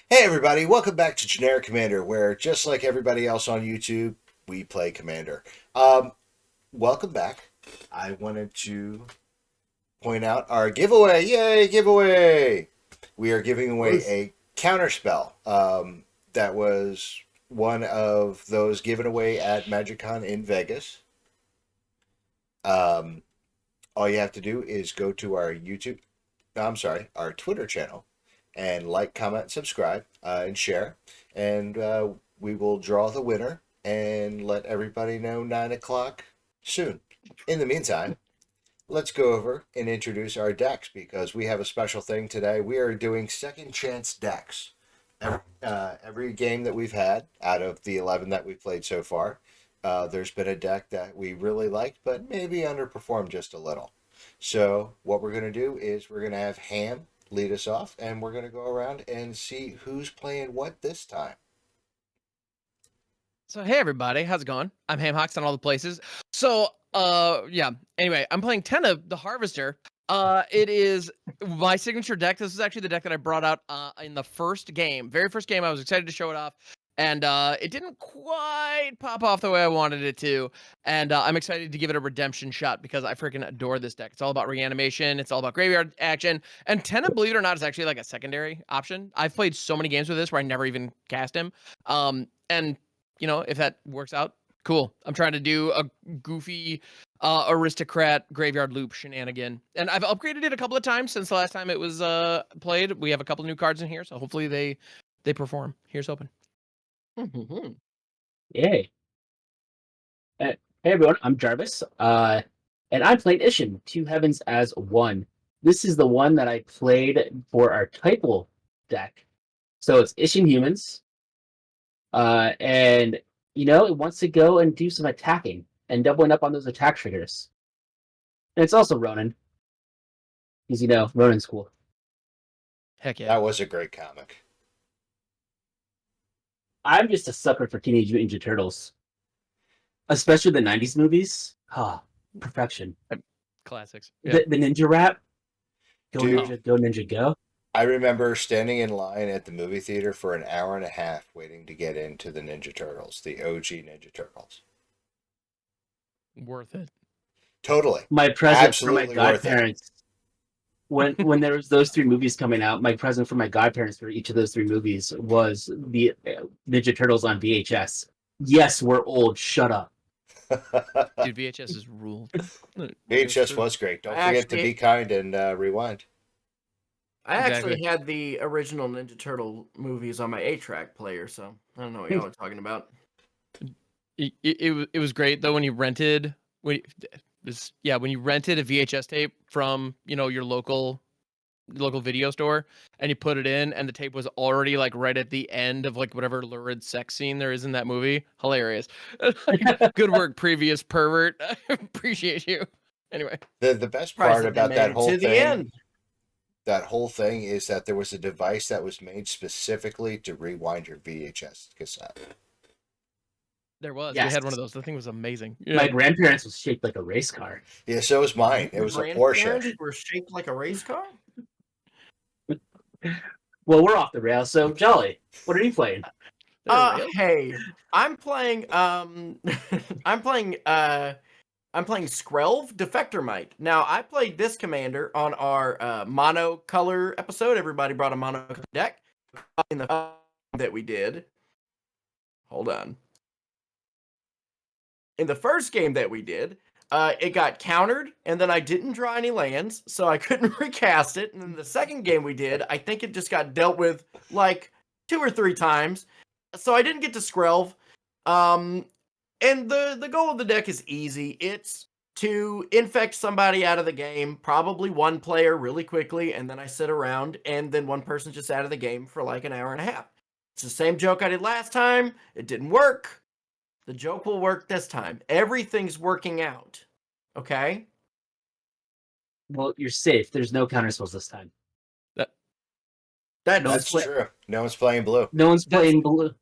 Hey everybody, welcome back to Generic Commander, where just like everybody else on YouTube, we play Commander. Um, Welcome back. I wanted to point out our giveaway. Yay, giveaway! We are giving away Was a counterspell. That was one of those given away at MagicCon in Vegas. Um, all you have to do is go to our YouTube, no, I'm sorry, our Twitter channel and like, comment, subscribe, and share. And we will draw the winner and let everybody know 9 o'clock soon. In the meantime, let's go over and introduce our decks because we have a special thing today. We are doing second chance decks. Every game that we've had out of the 11 that we've played so far, there's been a deck that we really liked, but maybe underperformed just a little. So, what we're going to do is we're going to have Ham lead us off, and we're going to go around and see who's playing what this time. So hey everybody, how's it going? I'm Ham Hawks on all the places. So yeah. Anyway, I'm playing Tenna the Harvester. It is my signature deck. This is actually the deck that I brought out in the very first game. I was excited to show it off, and it didn't quite pop off the way I wanted it to. And I'm excited to give it a redemption shot because I freaking adore this deck. It's all about reanimation. It's all about graveyard action. And Tenna, believe it or not, is actually like a secondary option. I've played so many games with this where I never even cast him. And if that works out, cool. I'm trying to do a goofy aristocrat graveyard loop shenanigan. And I've upgraded it a couple of times since the last time it was played. We have a couple new cards in here, so hopefully they perform. Here's hoping. Yay. Hey everyone, I'm Jarvis. And I'm playing Ishin, Two Heavens as One. This is the one that I played for our Typal deck. So it's Ishin Humans. And it wants to go and do some attacking and doubling up on those attack triggers. And it's also Ronin. Because Ronin's cool. Heck yeah. That was a great comic. I'm just a sucker for Teenage Mutant Ninja Turtles. Especially the 90s movies. Perfection. Classics. Yeah. The ninja rap. Go Dude, Ninja, go Ninja, go. I remember standing in line at the movie theater for an hour and a half waiting to get into the Ninja Turtles, the OG Ninja Turtles. Worth it. Totally. My present for my Absolutely worth it. godparents. When there was those three movies coming out, my present for my godparents for each of those three movies was the Ninja Turtles on VHS. Yes, we're old. Shut up. Dude, VHS is ruled. VHS was great. Don't forget to be kind and rewind. I Exactly. actually had the original Ninja Turtle movies on my 8-track player, so I don't know what y'all are talking about. It was great though when you rented when you rented a VHS tape from your local video store and you put it in and the tape was already like right at the end of like whatever lurid sex scene there is in that movie. Hilarious. Good work, previous pervert. I appreciate you. Anyway, The best Surprised part that they about made that it whole to the thing, end. that whole thing is that there was a device that was made specifically to rewind your VHS cassette. there was. We Yes. had one of those. The thing was amazing. My grandparents was shaped like a race car. Yeah, so was mine. It Your was a grandparents Porsche. were shaped like a race car? Well, we're off the rails, so Jolly, what are you playing? Hey, I'm playing I'm playing Skrelv Defector Might. Now, I played this commander on our mono color episode. Everybody brought a mono deck in the that we did. Hold on. In the first game that we did, it got countered, and then I didn't draw any lands, so I couldn't recast it. And then the second game we did, I think it just got dealt with like 2 or 3 times, so I didn't get to Skrelv. And the goal of the deck is easy. It's to infect somebody out of the game, probably one player really quickly, and then I sit around, and then one person's just out of the game for like an hour and a half. It's the same joke I did last time. It didn't work. The joke will work this time. Everything's working out. Okay? Well, you're safe. There's no counterspells this time. That No That's one's true. No one's playing blue. No one's playing blue.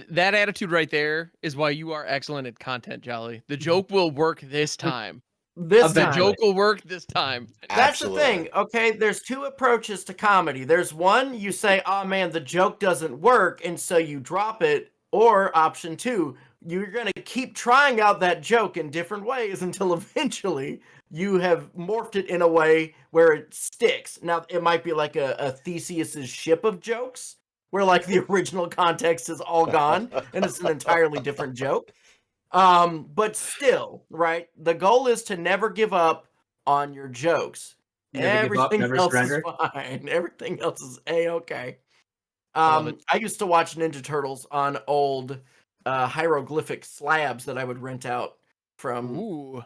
That attitude right there is why you are excellent at content, Jolly. The joke will work this time. This The Eventually. time. joke will work this time. That's Absolutely. the thing, okay? There's two approaches to comedy. There's one, you say, oh man, the joke doesn't work, and so you drop it. Or option two, you're going to keep trying out that joke in different ways until eventually you have morphed it in a way where it sticks. Now, it might be like a Theseus's ship of jokes, where like the original context is all gone, and it's an entirely different joke. But still, right? The goal is to never give up on your jokes. Never give up, Everything never else surrender. is fine. Everything else is a-okay. love it. I used to watch Ninja Turtles on old hieroglyphic slabs that I would rent out from Ooh.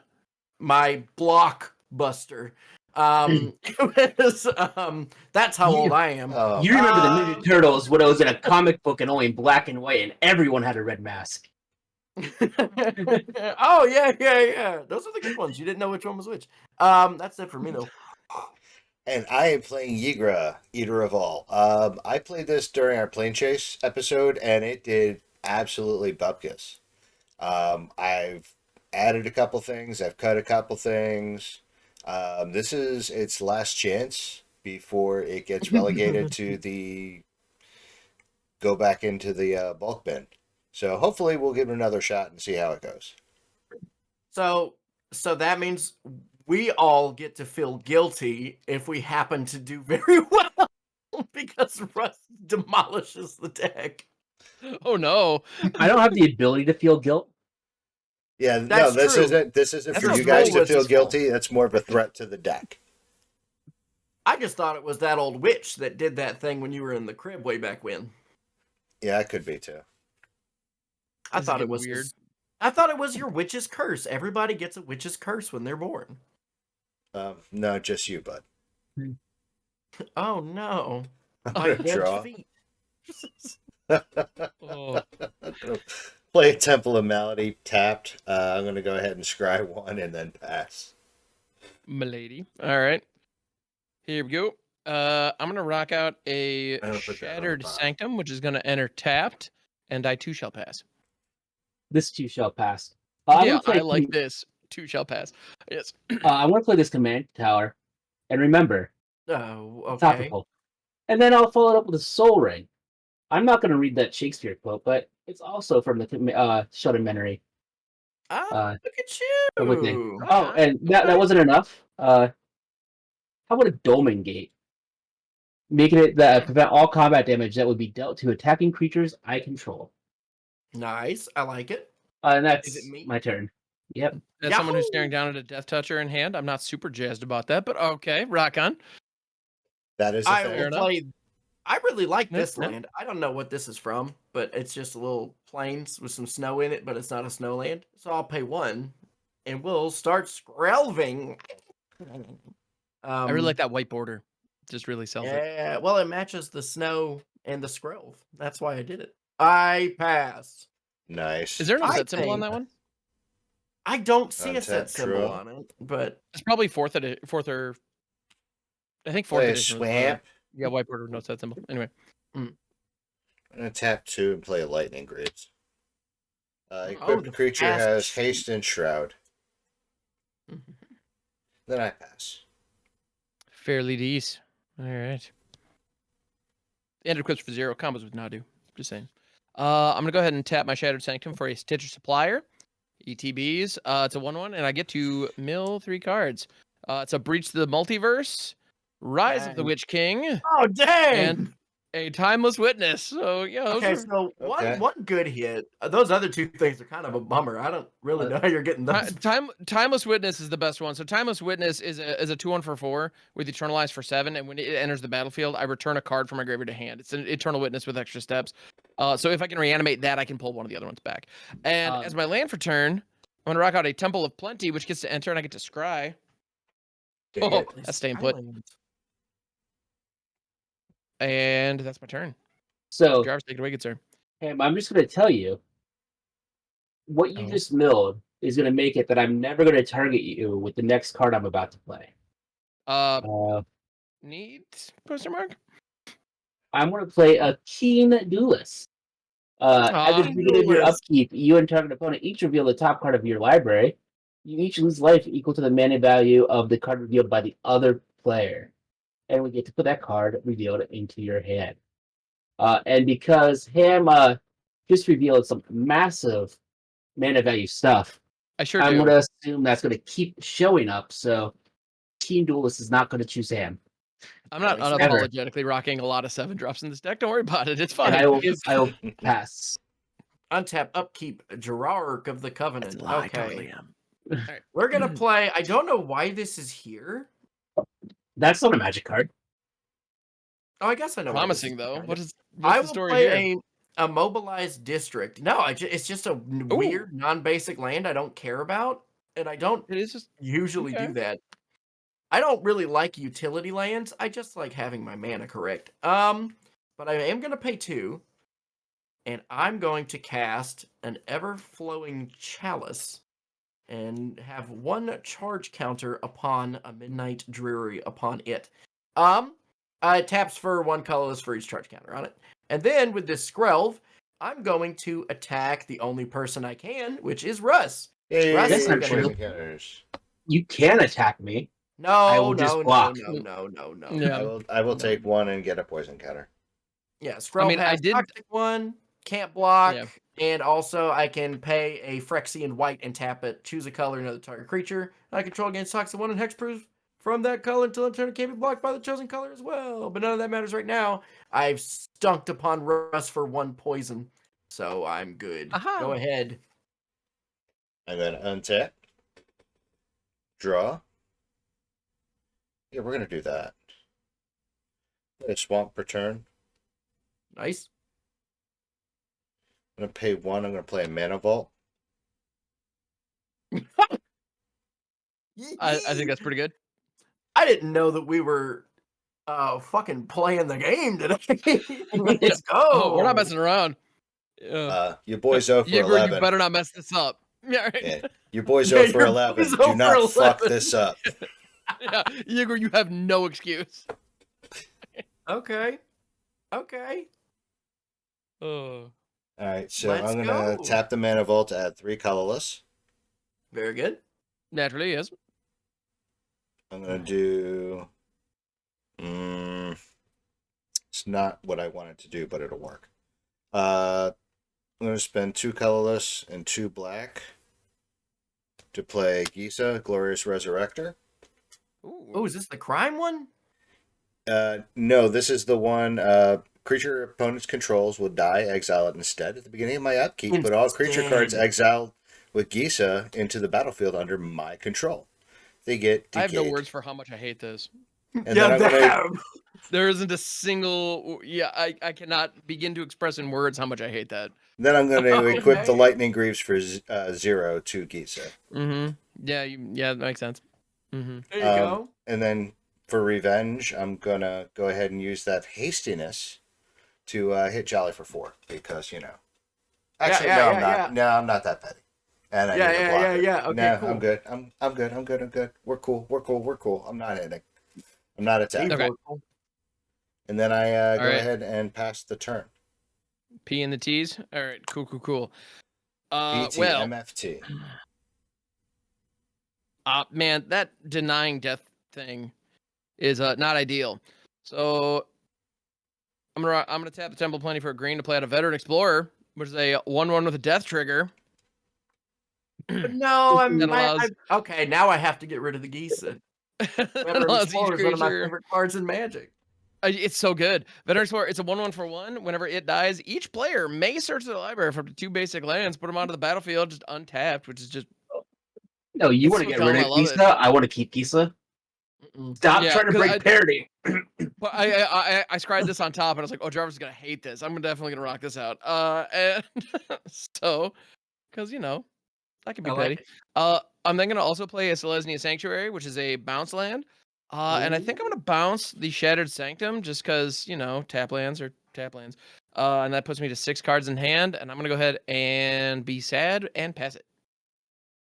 my blockbuster. It was, that's how old I am. Oh, You remember the Um, Ninja Turtles when it was in a comic book and only in black and white, and everyone had a red mask. Oh yeah. Those are the good ones. You didn't know which one was which. That's it for me though. and I am playing Yigra, Eater of All. I played this during our plane chase episode, and it did absolutely bupkis. I've added a couple things. I've cut a couple things. This is its last chance before it gets relegated to the go back into the bulk bin. So hopefully we'll give it another shot and see how it goes. So that means we all get to feel guilty if we happen to do very well because Russ demolishes the deck. Oh no. I don't have the ability to feel guilt. Yeah, That's no, this true. isn't That's for not you guys to Bullwitz's feel fault. guilty. That's more of a threat to the deck. I just thought it was that old witch that did that thing when you were in the crib way back when. Yeah, it could be too. I This is thought it getting was weird. I thought it was your witch's curse. Everybody gets a witch's curse when they're born. No, just you, bud. Oh no. I'm My gonna webbed draw. feet. Oh. Play a Temple of Malady tapped. I'm gonna go ahead and scry one and then pass. Milady. All right. Here we go. I'm gonna rock out a I'm gonna put that on the Shattered bottom. Sanctum, which is gonna enter tapped, and I too shall pass. This too shall pass. I'm Yeah, gonna play I like this. Two shall pass. Yes. I'm gonna play this command tower, and remember, Oh, okay. topical. And then I'll follow it up with a soul ring. I'm not gonna read that Shakespeare quote, but it's also from the Shudder Memory. Ah, look at Public Day. you. Oh, and that wasn't enough. How about a Dolmen Gate? Making it that prevent all combat damage that would be dealt to attacking creatures I control. Nice. I like it. And that's Is it me? my turn. Yep. As someone who's Yahoo! staring down at a Death Toucher in hand, I'm not super jazzed about that, but okay, rock on. That is a I thing. will enough. play. I really like Yeah, this yeah. land. I don't know what this is from, but it's just a little plains with some snow in it, but it's not a snow land. So I'll pay one, and we'll start screlving. I really like that white border. Just really sells it. Yeah, well, it matches the snow and the screlv. That's why I did it. I pass. Nice. Is there no I set symbol on think- that one? I don't see a Untap set symbol True. on it, but It's probably fourth or I think fourth Play a edition. was, swamp? Yeah, white border with no set symbol. Anyway, I'm gonna tap 2 and play a Lightning Greaves. the Equipped creature fast has sheet. haste and shroud. Then I pass. fairly decent. All right. End equips for 0 combos with Nadu. Just saying. I'm gonna go ahead and tap my Shattered Sanctum for a Stitcher Supplier. ETBs. It's a 1/1, and I get to mill 3 cards. It's a Breach the Multiverse, Rise of the Dang. Witch King, oh dang! and a Timeless Witness. So yeah, those Okay, are so Okay. one good hit. Those other two things are kind of a bummer. I don't really know how you're getting those. Timeless Witness is the best one. So Timeless Witness is a 2/1 for 4 with Eternalize for 7, and when it enters the battlefield, I return a card from my graveyard to hand. It's an Eternal Witness with extra steps. So if I can reanimate that, I can pull one of the other ones back. And as my land for turn, I'm gonna rock out a Temple of Plenty, which gets to enter, and I get to scry. Dang Oh, it. that's staying put. And that's my turn. So, Jarvis, take it away, good sir. Ham, I'm just gonna tell you what you Oh. just milled is gonna make it that I'm never gonna target you with the next card I'm about to play. Neat question mark? I'm gonna play a Keen Duelist. At the Aw. beginning of your Duelist. upkeep, you and target opponent each reveal the top card of your library. You each lose life equal to the mana value of the card revealed by the other player, and we get to put that card revealed into your hand. And because Ham just revealed some massive mana value stuff, I sure I'm do. going to assume that's going to keep showing up. So Team Duelist is not going to choose Ham. I'm not Nice. unapologetically rocking a lot of 7-drops in this deck. Don't worry about it. It's And fine. I will pass. Untap upkeep, Gerark of the Covenant. That's a lie. I Okay. totally am. All right. We're gonna play. I don't know why this is here. That's not a magic card. Oh, I guess I know. why this Promising is though. here. What's I the will story play here? a mobilized district. No, it's just a weird non-basic land I don't care about, and I don't It is just usually okay. do that. I don't really like utility lands. I just like having my mana correct. But I am gonna pay 2, and I'm going to cast an ever-flowing chalice and have 1 charge counter upon a midnight dreary upon it. It taps for 1 colorless for each charge counter on it. And then with this Skrelv, I'm going to attack the only person I can, which is Russ. Hey, Russ That's not is true. gonna- counters. You can attack me. No, will just no, no, block. no. Yeah. I will take 1 and get a poison counter. Yeah, Skrelv mean, I has did- Toxic 1, can't block, Yeah. and also I can pay a Phyrexian white and tap it, choose a color, another target creature. I control against Toxic 1 and Hexproof from that color until the turn it can't be blocked by the chosen color as well. But none of that matters right now. I've stunked upon Russ for 1 poison, so I'm good. Aha. Go ahead. I'm going to untap. Draw. Yeah, we're going to do that. A swamp per turn. Nice. I'm going to pay 1. I'm going to play a mana vault. I think that's pretty good. I didn't know that we were fucking playing the game today. Let's go. Oh, we're not messing around. Your boy's 0 for Yigor, 11. you better not mess this up. Yeah, right. Yeah, your boy's Yeah, 0 for your 11. boy's Do 0 not for fuck 11. this up. Yeah, Yigor, you have no excuse. Okay. Okay. Oh. All right, so Let's I'm going to go. tap the mana vault to add 3 colorless. Very good. Naturally, yes. I'm going to do... it's not what I wanted to do, but it'll work. I'm going to spend 2 colorless and 2 black to play Gisa, Glorious Resurrector. Oh, is this the crime one? No, this is the one creature opponent's controls will die, exile it instead at the beginning of my upkeep. But all creature cards Instead. exiled with Gisa into the battlefield under my control. They get I have no decayed. words for how much I hate this. And then I'm gonna, There isn't a single. Yeah, I cannot begin to express in words how much I hate that. then I'm going to equip the Okay. Lightning Greaves for 0 to Gisa. Mm-hmm. Yeah, yeah, that makes sense. Mm-hmm. There you go. And then for revenge, I'm going to go ahead and use that hastiness to hit Jolly for 4 because, you know. Actually, Yeah, no, yeah, I'm not. yeah. No, I'm not that petty. And I need to block it. yeah. Okay, no, cool. I'm good. I'm good. We're cool. I'm not hitting. I'm not attacking. Okay. And then I go right. ahead and pass the turn. P and the T's. All right, cool. BT, Well, MFT. man, that denying death thing is not ideal. So I'm gonna tap the Temple Plenty for a green to play out a Veteran Explorer, which is a 1/1 with a death trigger. But no, That allows- okay. Now I have to get rid of the Gisa. That Veteran allows each Explorer is one of my creature- favorite cards in Magic. It's so good. Veteran Explorer, it's a 1/1 for 1. Whenever it dies, each player may search their library for up to 2 basic lands, put them onto the battlefield just untapped, which is just No, you It's want to so get dumb, rid I of love it. Gisa. I want to keep Gisa. Stop Yeah, trying to 'cause break parity. But I scried this on top, and I was like, "Oh, Jarvis is gonna hate this. I'm definitely gonna rock this out." And so, because you know, I can be I like petty. it. I'm then gonna also play a Selesnya Sanctuary, which is a bounce land. And I think I'm gonna bounce the Shattered Sanctum, just because you know tap lands are tap lands. And that puts me to 6 cards in hand, and I'm gonna go ahead and be sad and pass it.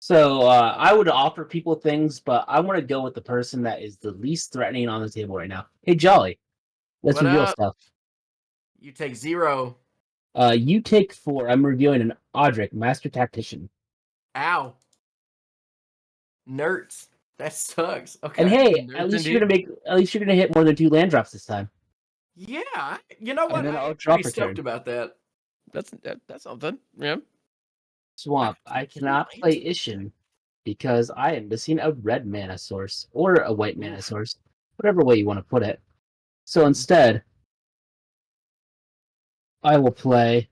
So I would offer people things, but I want to go with the person that is the least threatening on the table right now. Hey, Jolly, let's What reveal up? stuff. You take 0. You take 4. I'm reviewing an Audric, Master Tactician. Ow. Nerds. That sucks. Okay. And hey, Nerds at least indeed. you're gonna hit more than 2 land drops this time. Yeah. You know what? then I'll I'm drop pretty return. stoked about that. That's something. Yeah. Swamp, I cannot play Ishin because I am missing a red mana source or a white mana source, whatever way you want to put it. So instead, I will play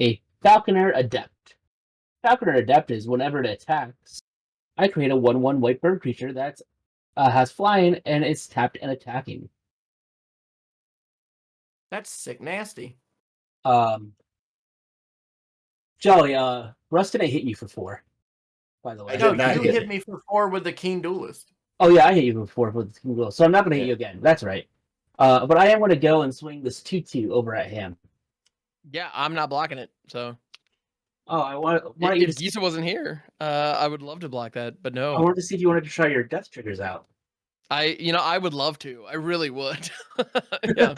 a Falconer Adept. Falconer Adept is whenever it attacks, I create a 1/1 white bird creature that has flying and is tapped and attacking. That's sick nasty. Jolly, Russ didn't hit you for 4, by the way. I No, did not you hit hit me for 4 with the Keen Duelist. Oh yeah, I hit you before with the King Will, so I'm not going to hit Yeah. you again. That's right. But I am going to go and swing this 2/2 over at him. Yeah, I'm not blocking it. So Oh, I want you to if see, Gisa wasn't here, I would love to block that, but I no. wanted to see if you wanted to try your death triggers out. I would love to. I really would. Yeah.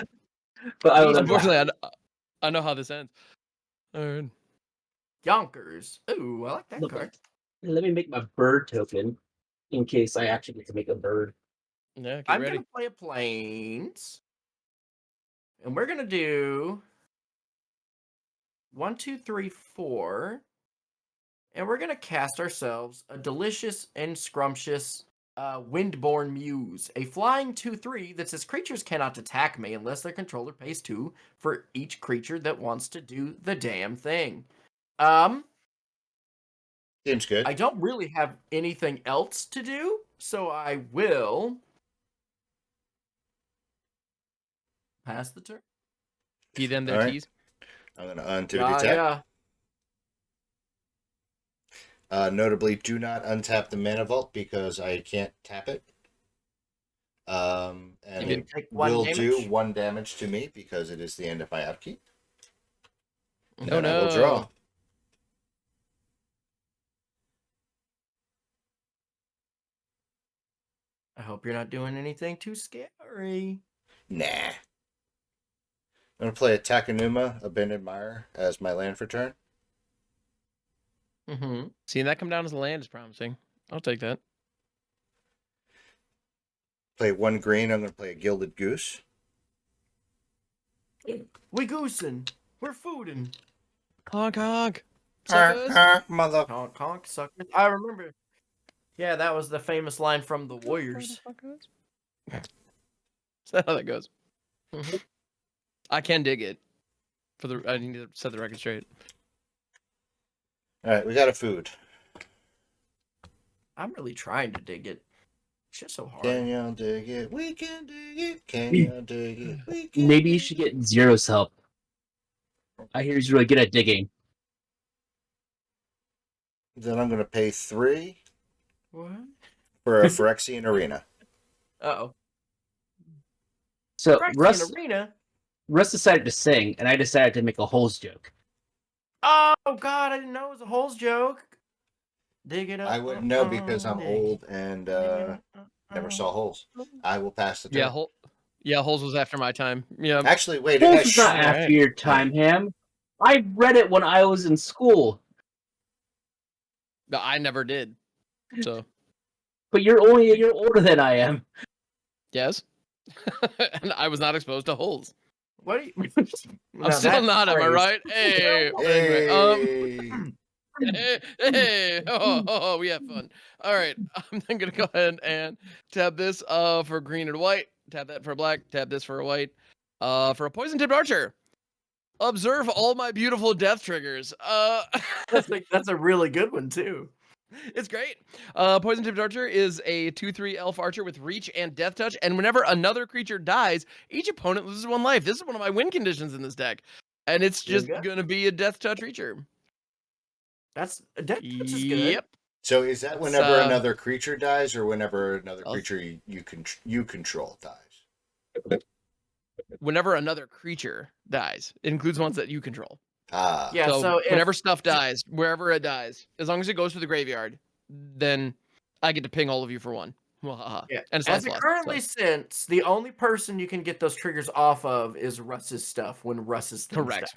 But I was Unfortunately, I know how this ends. All right. Yonkers. Ooh, I like that Look, card. let me make my bird token in case I actually get to make a bird. Yeah, get I'm ready. gonna play a plains, and we're gonna do 1, 2, 3, 4, and we're gonna cast ourselves a delicious and scrumptious Windborn Muse, a flying 2/3 that says creatures cannot attack me unless their controller pays 2 for each creature that wants to do the damn thing. Seems good. I don't really have anything else to do, so I will pass the turn. Be them their All right. teas. I'm going to undo the attack. Yeah. Notably, do not untap the Mana Vault because I can't tap it. And You can it take 1 will damage. do 1 damage to me because it is the end of my upkeep. And Oh, then I will no. draw. I hope you're not doing anything too scary. Nah. I'm going to play a Takenuma, Abandoned Mire, as my land for turn. Mm-hmm. Seeing that come down as a land is promising. I'll take that. Play 1 green. I'm going to play a Gilded Goose. We goosing. We're fooding. Honk honk. Suckers. Mother. Honk honk suckers. I remember. Yeah, that was the famous line from the Warriors. Is that how that goes? Mhm. I can dig it. I need to set the record straight. All right, we got a food. I'm really trying to dig it. It's just so hard. Can y'all dig it? We can dig it. Can y'all dig it? We can Maybe you dig should it. get Zero's help. I hear he's really good at digging. Then I'm going to pay 3 What? for a Phyrexian Arena. Uh-oh. So Phyrexian Arena? Russ decided to sing, and I decided to make a holes joke. Oh, God, I didn't know it was a holes joke. Dig it up. I wouldn't know because I'm dig old and never saw holes. I will pass the turn. Yeah, Holes was after my time. Yeah. Actually, wait. Holes It is not has after your time, Ham. I read it when I was in school. No, I never did. So But you're only a year older than I am. yes. And I was not exposed to holes. What are you... I'm still not, am I right? Hey. Anyway, hey. Oh, we have fun. All right. I'm then gonna go ahead and tab this for green and white. Tab that for black. Tab this for a white. For a poison tipped archer. Observe all my beautiful death triggers. That's a really good one, too. It's great. Poison tipped archer is a 2/3 elf archer with reach and death touch, and whenever another creature dies, each opponent loses 1 life. This is one of my win conditions in this deck, and it's just gonna be a death touch creature. That's is good. Yep. So is that whenever another creature dies, or whenever another creature you control dies? Whenever another creature dies, it includes ones that you control. Ah. Yeah, so whenever stuff dies, wherever it dies, as long as it goes to the graveyard, then I get to ping all of you for 1. Yeah. And it's As life it lost, currently sits, the only person you can get those triggers off of is Russ's stuff when Russ's things correct.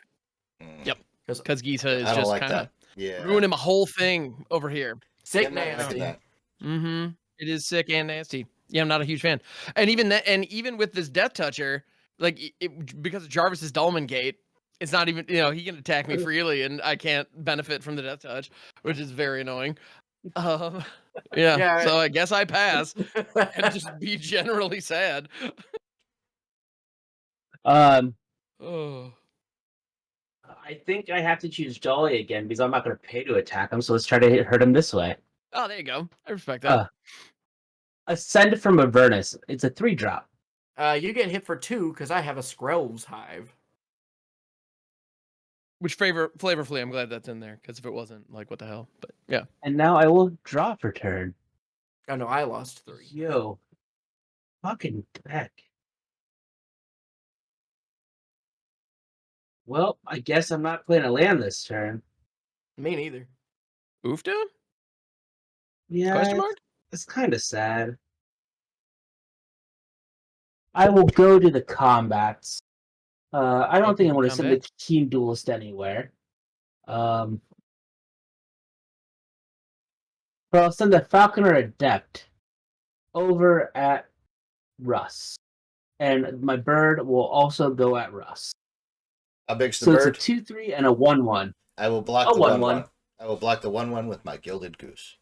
Mm. Yep. Because Gisa is I don't just like kind of that. Yeah. ruining my whole thing over here. Sick I'm not liking nasty. that. Mm-hmm. It is sick and nasty. Yeah, I'm not a huge fan. And even that, and even with this Death Toucher, like because of Jarvis's Dolman Gate, it's not even he can attack me freely, and I can't benefit from the Death Touch, which is very annoying. Um, yeah. Yeah. So I guess I pass and just be generally sad. Um, Oh. I think I have to choose Jolly again because I'm not going to pay to attack him. So let's try to hurt him this way. Oh, there you go. I respect that. Ascend from Avernus. It's a 3-drop. You get hit for 2 because I have a Skrelv's Hive. Which flavorfully, I'm glad that's in there because if it wasn't, like, what the hell? But yeah. And now I will draw for turn. Oh no, I lost 3. Yo. Fucking heck. Well, I guess I'm not playing a land this turn. Me neither. Oof, dude? Yeah, Question mark? it's kind of sad. I will go to the combats. I don't think I'm going to send the Combat. Keen Duelist anywhere. But I'll send the Falconer Adept over at Russ. And my bird will also go at Russ. How big's the So bird? it's a 2/3 and a 1/1. I will block A the 1/1. 1/1. I will block the 1/1 with my Gilded Goose,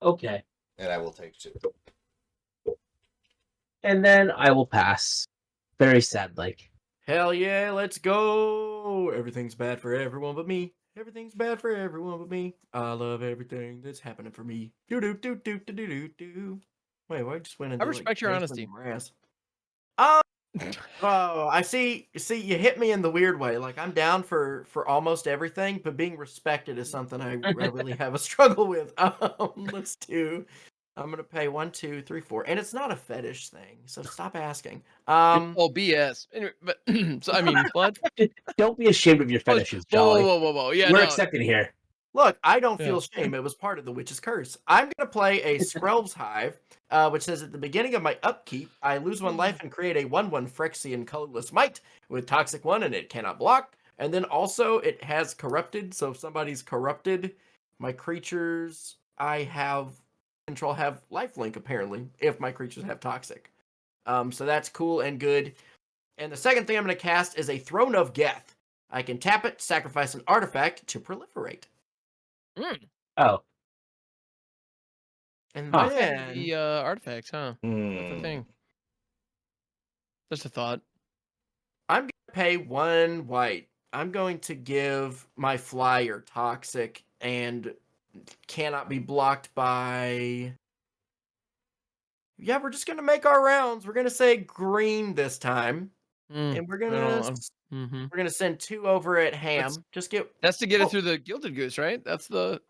Okay. and I will take 2. And then I will pass. Very sad, like. Hell yeah, let's go! Everything's bad for everyone but me. Everything's bad for everyone but me. I love everything that's happening for me. Do do do do do do do do. Wait, why I just went into respect your basement honesty. morass? Oh, I see. See, you hit me in the weird way. Like I'm down for almost everything, but being respected is something I really have a struggle with. Let's do. I'm gonna pay 1, 2, 3, 4, and it's not a fetish thing, so stop asking. Oh, BS. Anyway, but so I mean, what? Don't be ashamed of your Oh, fetishes, whoa, Jolly. whoa. Yeah, We're no. accepted here. Look, I don't feel Yeah. shame. It was part of the witch's curse. I'm gonna play a Skrelv's Hive, which says at the beginning of my upkeep, I lose 1 life and create a 1/1 Phyrexian colorless might with toxic 1, and it cannot block. And then also it has corrupted, so if somebody's corrupted, my creatures I have control have lifelink apparently if my creatures have toxic. So that's cool and good. And the second thing I'm gonna cast is a Throne of Geth. I can tap it, sacrifice an artifact to proliferate. Oh. And Huh. then The artifacts, huh? That's the thing. Just a thought. I'm going to pay 1 white. I'm going to give my flyer toxic and cannot be blocked by... Yeah, we're just going to make our rounds. We're going to say green this time. And we're going to send 2 over at Ham. Just get... That's to get it through the Gilded Goose, right? That's the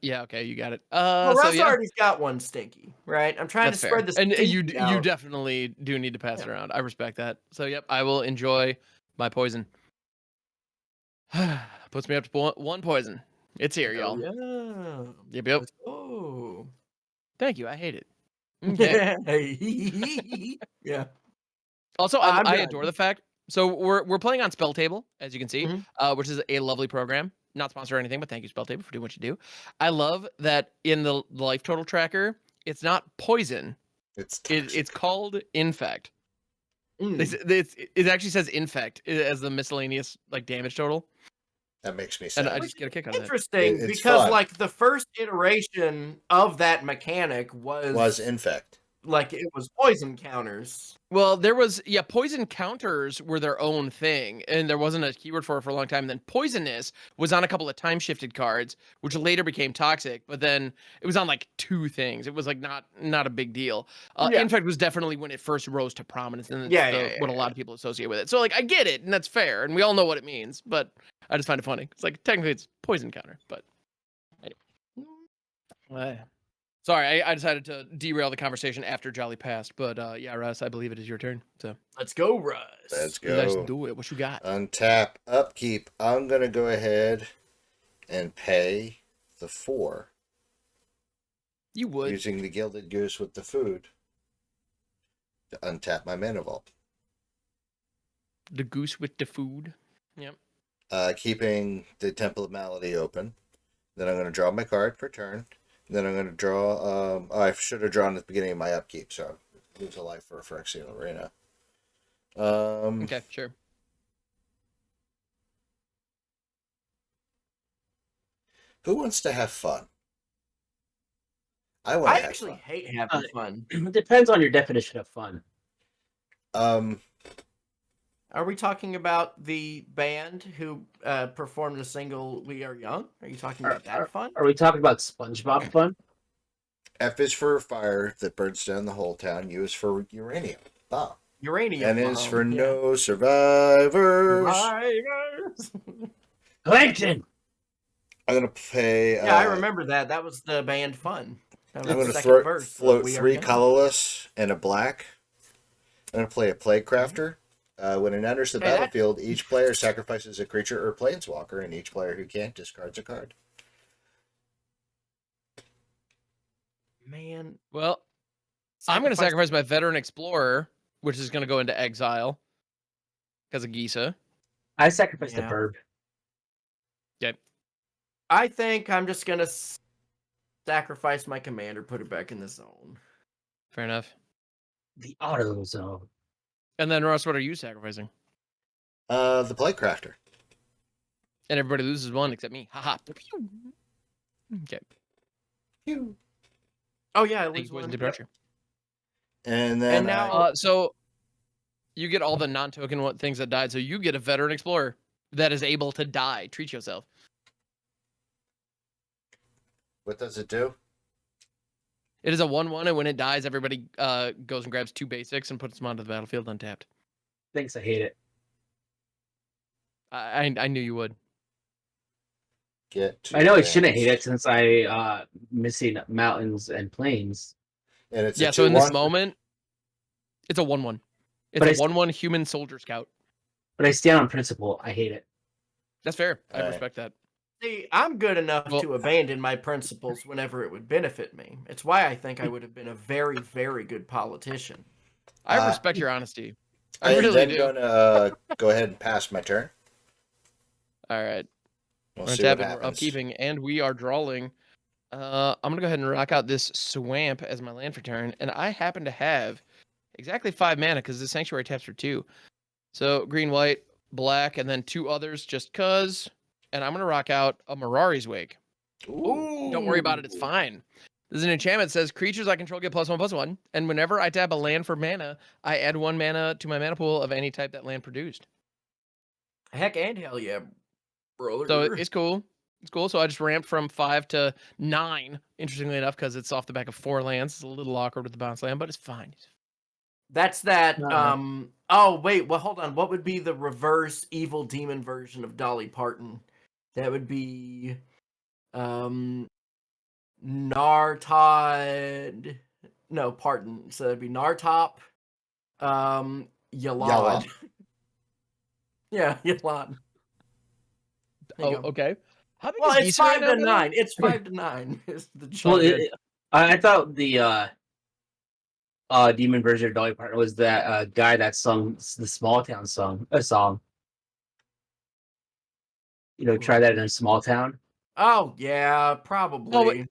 yeah. Okay, you got it. Well, So Russ yeah, already got 1 stinky, right? I'm trying that's to fair. spread this And you stinky out. definitely do need to pass it around. I respect that. So yep, I will enjoy my poison. Puts me up to 1 poison. It's here, y'all. Yeah. Yep. Let's go. Thank you. I hate it. Okay. Yeah. Also, I'm I done. adore the fact. So we're playing on Spell Table, as you can see, Mhm. which is a lovely program. Not sponsored or anything, but thank you, Spell Table, for doing what you do. I love that in the life total tracker, it's not poison. It's toxic. It's called infect. Mm. It actually says infect as the miscellaneous like damage total, That makes me and sad. I just get a kick out of that. Interesting, It's because fun. like the first iteration of that mechanic Was infect. like it was poison counters. Well, there was poison counters were their own thing, and there wasn't a keyword for it for a long time. And then poisonous was on a couple of time shifted cards, which later became toxic. But then it was on like 2 things. It was like not a big deal. Yeah. Infect was definitely when it first rose to prominence, and it's Yeah, what a lot of people associate with it. So like I get it, and that's fair, and we all know what it means. But I just find it funny. It's like technically it's poison counter, but. Sorry, I decided to derail the conversation after Jolly passed, but yeah, Russ, I believe it is your turn. So Let's go, Russ. Let's let's go. do it. What you got? Untap, upkeep. I'm going to go ahead and pay the 4 You would. using the Gilded Goose with the food to untap my mana vault. The goose with the food. Yep. Keeping the Temple of Malady open. Then I'm going to draw my card for turn. Then I'm going to draw. I should have drawn at the beginning of my upkeep, so I lose a life for a Phyrexian Arena. Okay, sure. Who wants to have fun? I want I to have actually fun. hate having fun. It depends on your definition of fun. Are we talking about the band who performed the single "We Are Young"? Are you talking about that fun? Are we talking about SpongeBob fun? F is for fire that burns down the whole town. U is for uranium bomb. Uranium. N is bomb, for yeah. no survivors. Survivors. Plankton! I'm gonna play. Yeah, I remember that. That was the band "Fun." That was I'm the gonna second verse of float "We Are 3 Young." colorless and a black. I'm gonna play a Plague Crafter. When it enters the Hey, that- battlefield, each player sacrifices a creature or planeswalker, and each player who can't discards a card. Man, Well, I'm going to sacrifice my veteran explorer, which is going to go into exile because of Gisa. I sacrificed Yeah. a bird. Okay. I think I'm just gonna sacrifice my commander, put it back in the zone. Fair enough. The auto zone. And then, Russ, what are you sacrificing? The Plague Crafter. And everybody loses one except me. Haha. Okay. Oh yeah, I Thank lose you, boys, one. and Yep. departure. And then And now- So you get all the non-token things that died. So you get a veteran explorer that is able to die. Treat yourself. what does it do? It is a 1/1, and when it dies, everybody goes and grabs 2 basics and puts them onto the battlefield untapped. Thanks, I hate it. I knew you would. Get to I know I shouldn't hate it advance. since I missing mountains and plains. And it's Yeah, a so in this 2/1. moment, it's a 1/1. It's But a it's- 1/1 human soldier scout. But I stand on principle. I hate it. That's fair. I Alright. respect that. See, I'm good enough Well- to abandon my principles whenever it would benefit me. It's why I think I would have been a very, very good politician. I respect your honesty. I I am really then do. going to go ahead and pass my turn. All right. We'll We're see what tapping, we're happens. upkeeping, and we are drawing. I'm going to go ahead and rock out this Swamp as my land for turn, and I happen to have exactly 5 mana because the Sanctuary taps for 2. So green, white, black, and then 2 others just because. And I'm going to rock out a Mirari's Wake. Ooh. Don't worry about it, it's fine. This is an enchantment that says creatures I control get +1/+1, and whenever I tap a land for mana, I add 1 mana to my mana pool of any type that land produced. Heck and hell yeah, brother. So it's cool. It's cool. So I just ramped from 5 to 9, interestingly enough, because it's off the back of 4 lands. It's a little awkward with the bounce land, but it's fine. That's that. No. Oh wait, well hold on. What would be the reverse evil demon version of Dolly Parton? That would be, Nartod. No, Parton. So that'd be Nartop. Yalad. Yalad. Yeah, Yalad. There you go. Okay. How big Well, is it's Geese right 5 now, to by the way? 9. It's 5 to 9. Is the Well, joke. I thought the demon version of Dolly Parton was that guy that sung the Small Town song. You know, try that in a small town. Oh yeah, probably. Oh, wait.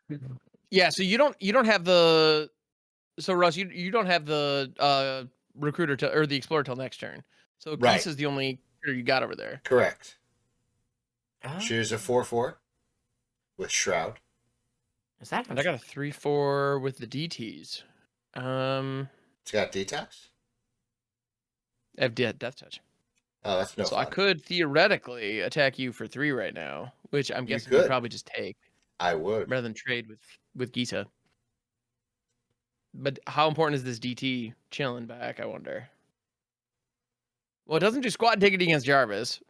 Yeah, so you don't have the Russ, you don't have the recruiter or the explorer till next turn. So Right. Geese is the only critter you got over there. Correct. Ah, Choose a 4/4 with Shroud. is that? And I got a 3/4 with the DTs. It's got detox. I have death touch. Oh, that's no so fun. I could theoretically attack you for 3 right now, which I'm You guessing you could. probably just take I would. rather than trade with Gisa. But how important is this DT chilling back, I wonder? Well, it doesn't do squat diggity against Jarvis.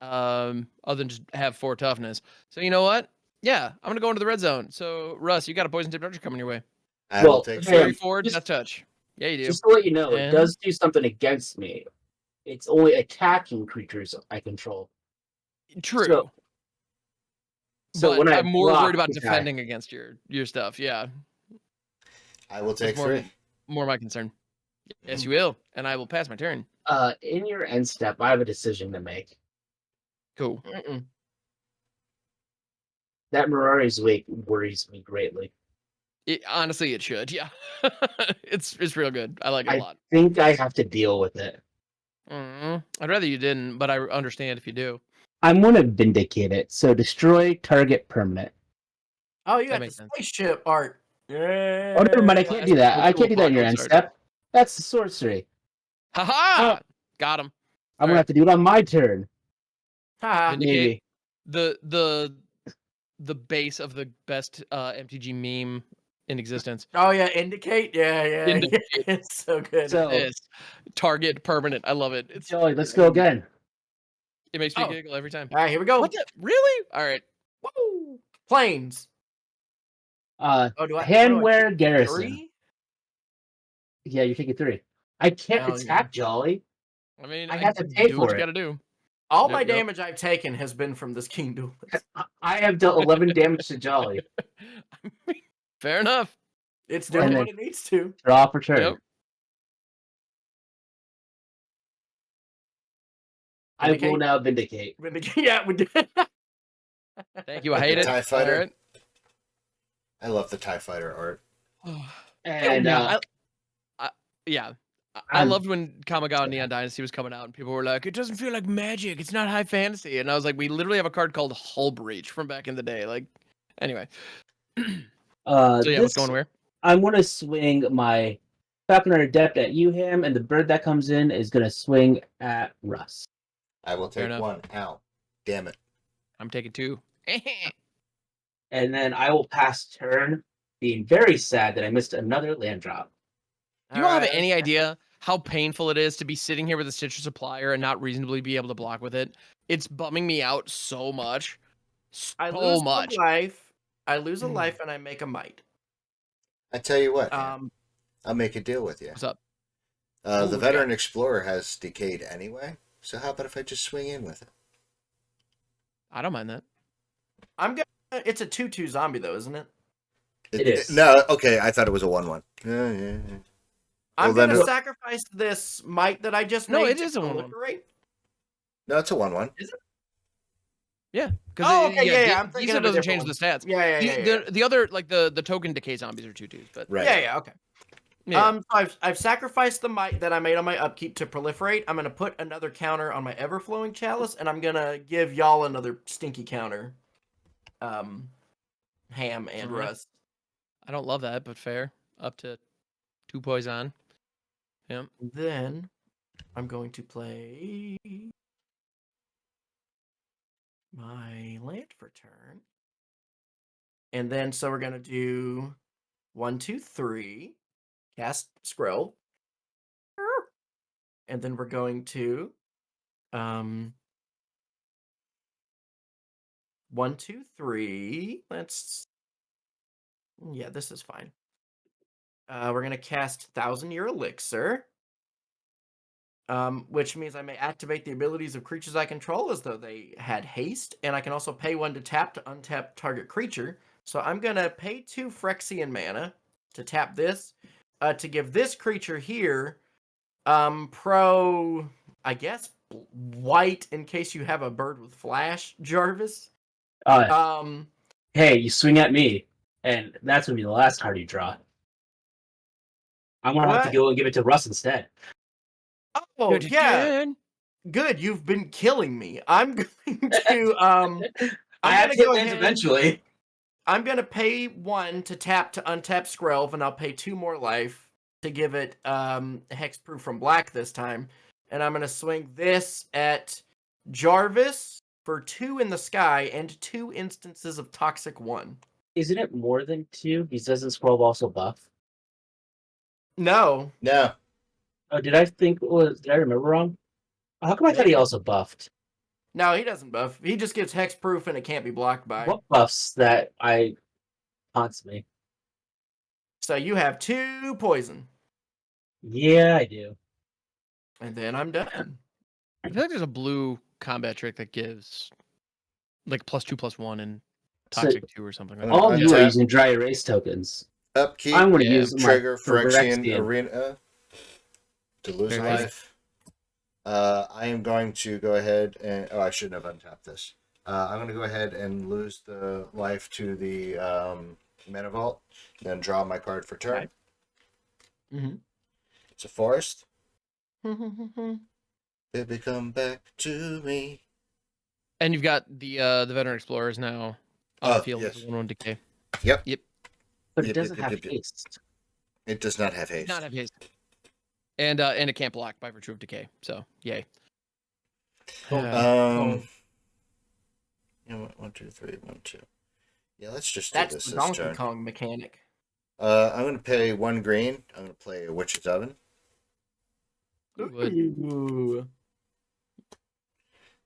Other than just have 4 toughness. So you know what? Yeah, I'm gonna go into the red zone. So Russ, you got a poison tip dodger coming your way. I will Well, take hey, 34 just- death touch. Yeah, you do. Just to let you know, it And- does do something against me. It's only attacking creatures I control. True. So but when I I'm more block, worried about okay. defending against your stuff. Yeah, I will take more, 3. more my concern. Yes, you will, and I will pass my turn. In your end step, I have a decision to make. Cool. Mm-mm. That Mirari's wake worries me greatly. Honestly, it should. Yeah, it's real good. I like it a I lot. think I have to deal with it. I'd rather you didn't, but I understand if you do. I'm gonna vindicate it. So destroy target permanent. Oh, you That got the makes sense. spaceship art. Yeah. Oh, never mind. I can't do that. I can't do that in your end Apocalypse step. That's the sorcery. Haha! Got him. I'm gonna have to do it on my turn. Ha. Vindicate. Maybe. The base of the best MTG meme in existence. Oh yeah, indicate. Yeah. Indicate. It's so good. So, This target permanent. I love it. Joey, let's go again. It makes me Oh. giggle every time. All right, here we go. What the? Really? All right. Woo! Planes. Oh, do I? Handwear take Garrison. 3? Yeah, you're taking 3. I can't Oh, attack Jolly. I mean, I have to pay do what for you it. got to do. All Yep, my yep. damage I've taken has been from this King Duelist. I have dealt 11 damage to Jolly. Fair enough. It's doing And what then- it needs to. Draw for turn. Yep. I will Vindicate. now vindicate. Yeah, we did. Thank you. I hate The it. TIE Fighter. All right. I love the TIE Fighter art. And yeah, I I'm- loved when Kamigawa Neon Dynasty was coming out and people were like, it doesn't feel like Magic. It's not high fantasy. And I was like, we literally have a card called Hull Breach from back in the day. Like, anyway. So yeah, what's going where? I'm going to swing my Falconer Adept at you, Ham, and the bird that comes in is going to swing at Russ. I will Fair take enough. 1. Ow. Damn it. I'm taking 2. And then I will pass turn, being very sad that I missed another land drop. Do you all have any idea how painful it is to be sitting here with a Citrus Supplier and not reasonably be able to block with it? It's bumming me out so much. I So lose much. a life. I lose a life and I make a might. I tell you what, man, Um, I'll make a deal with you. What's up? The Ooh, Veteran Explorer has decayed anyway, so how about if I just swing in with it? I don't mind that. I'm gonna. It's a 2/2 zombie though, isn't it? It is. No, okay, I thought it was a 1/1. Yeah. I'm Well, gonna then- sacrifice this might that I just No, made. it is a 1/1. proliferate. No, it's a 1/1. Yeah. Because Oh, okay, yeah, I'm thinking Giza of a doesn't different change the stats. Yeah. The other, like the token decay zombies are 2/2s, but Right. Yeah, okay. yeah. So I've sacrificed the might that I made on my upkeep to proliferate. I'm gonna put another counter on my Everflowing Chalice, and I'm gonna give y'all another stinky counter. Ham and Alright. Russ. I don't love that, but fair. Up to 2 poison. Then I'm going to play my land for turn. And then so we're gonna do 1, 2, 3, cast Scroll. And then we're going to 1, 2, 3. Yeah, this is fine. We're gonna cast 1,000-Year Elixir. Which means I may activate the abilities of creatures I control as though they had haste, and I can also pay 1 to tap to untap target creature. So I'm gonna pay 2 Phyrexian mana to tap this, to give this creature here, pro, I guess, white in case you have a bird with flash, Jarvis. Hey, you swing at me, and that's going to be the last card you draw. I'm going to have to What? go and give it to Russ instead. Oh, yeah. Good, you've been killing me. I'm going to I have gonna to get go lands ahead- eventually. I'm gonna pay 1 to tap to untap Skrelv, and I'll pay 2 more life to give it hexproof from black this time. And I'm gonna swing this at Jarvis for 2 in the sky and 2 instances of Toxic 1. Isn't it more than 2? He doesn't Scroll also buff. No. No. Oh, did I remember wrong? How come I thought he also buffed? No, he doesn't buff. He just gives hexproof and it can't be blocked by. What buffs that I haunts me? So you have 2 poison. Yeah, I do. And then I'm done. I feel like there's a blue combat trick that gives like +2/+1 and So- toxic 2 or something like that. All of you are Untap. using dry erase tokens. Upkeep, I'm going to Yeah, use my trigger, Phyrexian Phyrexian. Arena to lose Very life. I am going to go ahead and... Oh, I shouldn't have untapped this. I'm going to go ahead and lose the life to the Mana Vault, then draw my card for turn. Mm-hmm. It's a forest. Baby, come back to me. And you've got the Veteran Explorers now on the field with Yes. 1/1 decay. Yep. But Yep, it doesn't yep, have yep, yep. haste. It does not have haste. Not have haste. And it can't block by virtue of decay. So yay. You know what? 1, 2, 3, 1, 2. Yeah, let's just do That's this the this Donkey turn. Kong mechanic. I'm going to pay 1 green. I'm going to play a Witch's Oven. Who would? Ooh.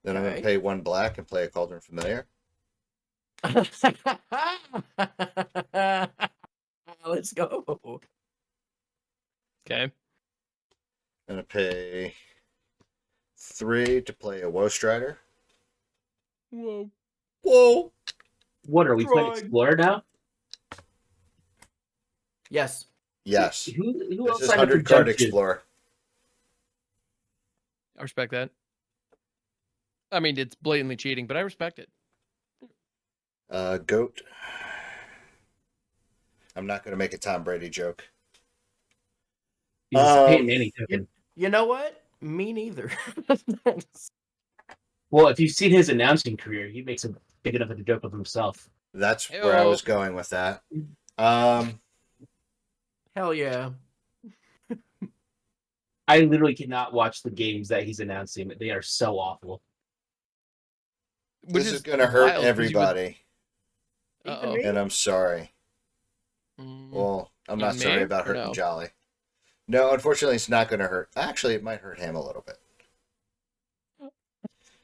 Then I'm going to Okay. pay 1 black and play a Cauldron Familiar. Let's go. Okay. I'm going to pay 3 to play a Woe Strider. Whoa. Whoa! What are we playing Drag. Explorer now? Yes. Yes. Who This else is signed up for 100 card Jump Ship? Explorer. I respect that. I mean, it's blatantly cheating, but I respect it. Goat. I'm not going to make a Tom Brady joke. He's a Peyton Manning token. You know what? Me neither. Well, if you've seen his announcing career, he makes a big enough of a joke of himself. That's where I Ew. was going with that. Hell yeah. I literally cannot watch the games that he's announcing. They are so awful. Which This is going to hurt wild, 'cause you would- everybody, Uh-oh. and I'm sorry. Mm. Well, I'm You not and sorry me, about or hurting no? Jolly. No, unfortunately, it's not going to hurt. Actually, it might hurt him a little bit.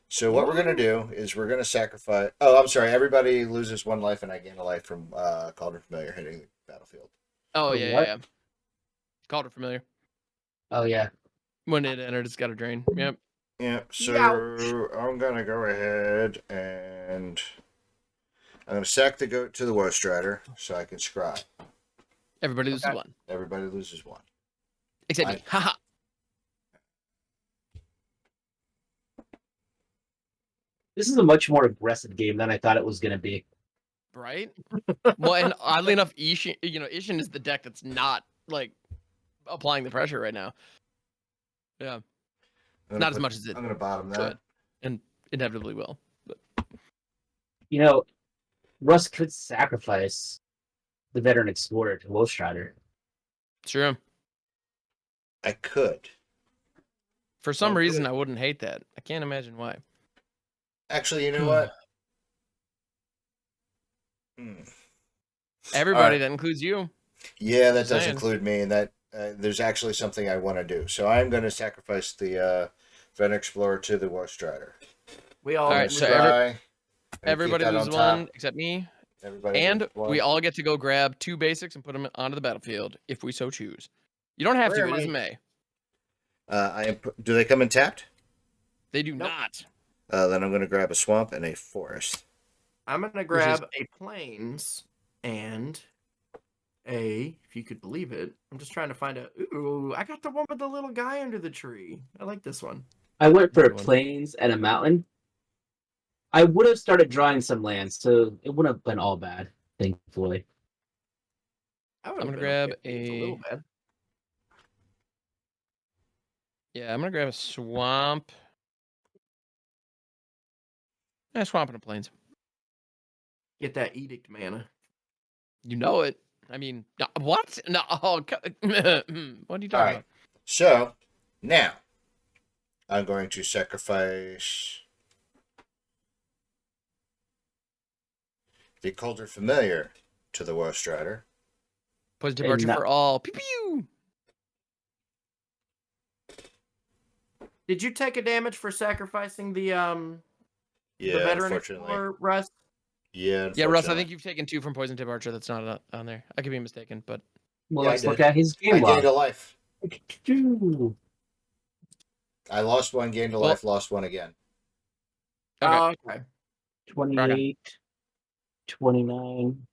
So what we're going to do is we're going to sacrifice... Oh, I'm sorry. Everybody loses 1 life, and I gain a life from Cauldron Familiar hitting the battlefield. Oh, For yeah, what? yeah. Called it familiar. Oh yeah. When it entered, it's got a drain. Yep. Yeah, so Ouch. I'm going to go ahead and... I'm going to sack the goat to the Woe Strider so I can scry. Everybody loses Okay. 1. Everybody loses 1. Except me. Haha. This is a much more aggressive game than I thought it was going to be. Right? Well, and oddly enough, Ishin, Ishin is the deck that's not, like, applying the pressure right now. Yeah. Not as much as it I'm going to bottom that. could. And inevitably will. But You know, Russ could sacrifice the Veteran Explorer to Woe Strider. true. I could. For some Don't do reason, it. I wouldn't hate that. I can't imagine why. Actually, you know what? Everybody, Alright. that includes you. Yeah, that Just does saying. include me, and that there's actually something I want to do. So I'm going to sacrifice the Veteran Explorer to the Woe Strider. We all All right, lose so one. Scry, and Everybody keep that loses on top. 1 except me. Everybody And loses 1. we all get to go grab 2 basics and put them onto the battlefield if we so choose. You don't have Where to. am It is I? May. Do they come in tapped? They do Nope. not. Then I'm going to grab a swamp and a forest. I'm gonna grab a plains and a, if you could believe it. I'm just trying to find a. Ooh, I got the one with the little guy under the tree. I like this one. I went for Good a one. plains and a mountain. I would have started drawing some lands, so it wouldn't have been all bad, thankfully. I'm gonna grab a little a- bad. Yeah, I'm going to grab a swamp. Yeah, swamp and a plains. Get that edict mana. You know it. I mean, what? No. Oh, what are you talking All right. about? So now I'm going to sacrifice the Cauldron Familiar to the Woe Strider. Positive And archer not- for all. Pew pew. Did you take a damage for sacrificing the Yeah, veteran unfortunately. explorer, Russ? Yeah, Yeah, Russ, I unfortunately. think you've taken 2 from poison tip archer. That's not on there. I could be mistaken, but Well, Yeah, I let's look did. at his I game gained log. a life. Ooh. I lost 1, gained a Well- life, lost 1 again. Okay. Oh, okay. 28, 29.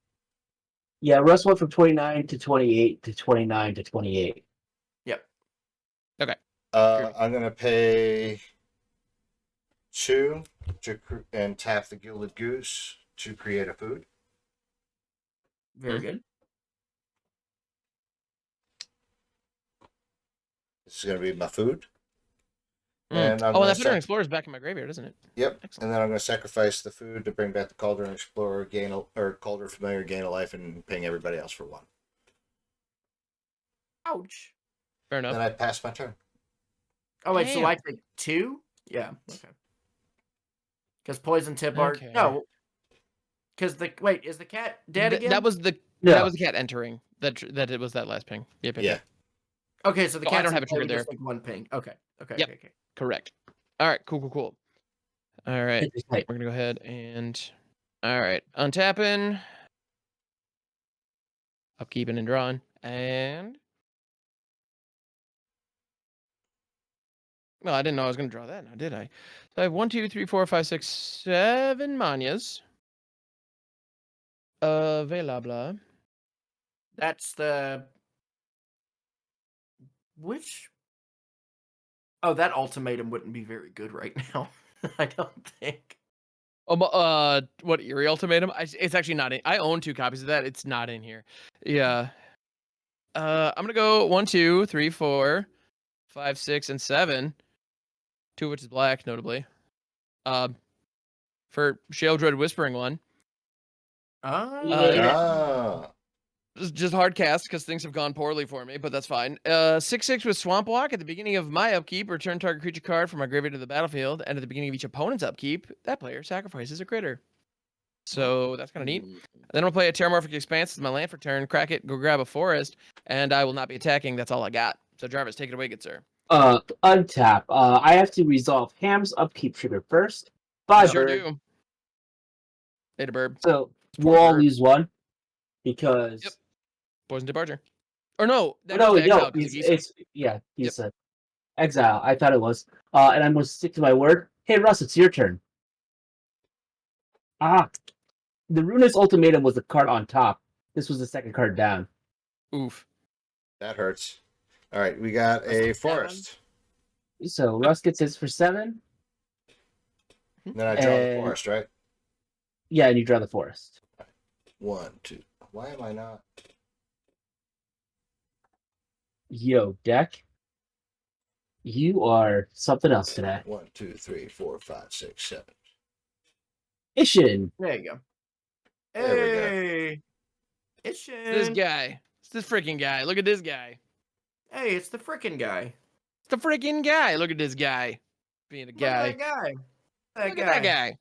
Yeah, Russ went from 29 to 28 to 29 to 28. I'm going to pay 2 and tap the Gilded Goose to create a food. Very good. This is going to be my food. Mm. And I'm Oh, going that to Veteran Explorer is back in my graveyard, isn't it? Yep. Excellent. And then I'm going to sacrifice the food to bring back the Cauldron Explorer, Cauldron Familiar, gain a life, and ping everybody else for 1. Ouch. Fair enough. Then I pass my turn. Oh wait, so Damn. I take 2? Yeah. Okay. Because poison tip are Okay. no. Because is the cat dead again? That was the cat entering. That it was that last ping. Yep. Yeah. Okay, so the Oh, I cat's don't in have a play trigger with there. just like 1 ping. Okay. Yep. Okay. Correct. All right. Cool. All right. Hit this type. We're gonna go ahead and all right, untapping, upkeeping and drawing, and well, I didn't know I was gonna draw that now, did I? So I have 1, 2, 3, 4, 5, 6, 7 manias. Available. That's the which. Oh, that ultimatum wouldn't be very good right now. I don't think. What Eerie Ultimatum? It's actually not in. I own 2 copies of that. It's not in here. Yeah. I'm gonna go 1, 2, 3, 4, 5, 6, and 7. 2 of which is black, notably. For Shale Dread Whispering one. Yeah. Ah. Just hard cast because things have gone poorly for me, but that's fine. 6/6 with Swamp Walk. At the beginning of my upkeep, return target creature card from my graveyard to the battlefield, and at the beginning of each opponent's upkeep, that player sacrifices a critter. So that's kind of neat. Then I'll play a Terramorphic Expanse as my land for turn, crack it, go grab a forest, and I will not be attacking. That's all I got. So Jarvis, take it away, good sir. Untap. I have to resolve Ham's upkeep trigger first. Bye, Sure bird. do. Beta Burb. So It's poor we'll all bird. lose 1 because. Yep. Poison Departure. Or no, that No, goes to exile no, because he's exile. I thought it was. And I'm going to stick to my word. Hey, Russ, it's your turn. The Ruinous Ultimatum was the card on top. This was the second card down. Oof. That hurts. All right, we got That's a like forest. So Russ gets his for 7. Then I draw the And- forest, right? Yeah, and you draw the forest. 1, 2. Why am I not? Yo, deck. You are something else today. 1, 2, 3, 4, 5, 6, 7. Ishin. There you go. There we go. Hey, it's This guy. It's this freaking guy. Look at this guy. Hey, it's the frickin' guy. It's the freaking guy. Look at this guy. Being a Look guy. at that guy. Look at that guy.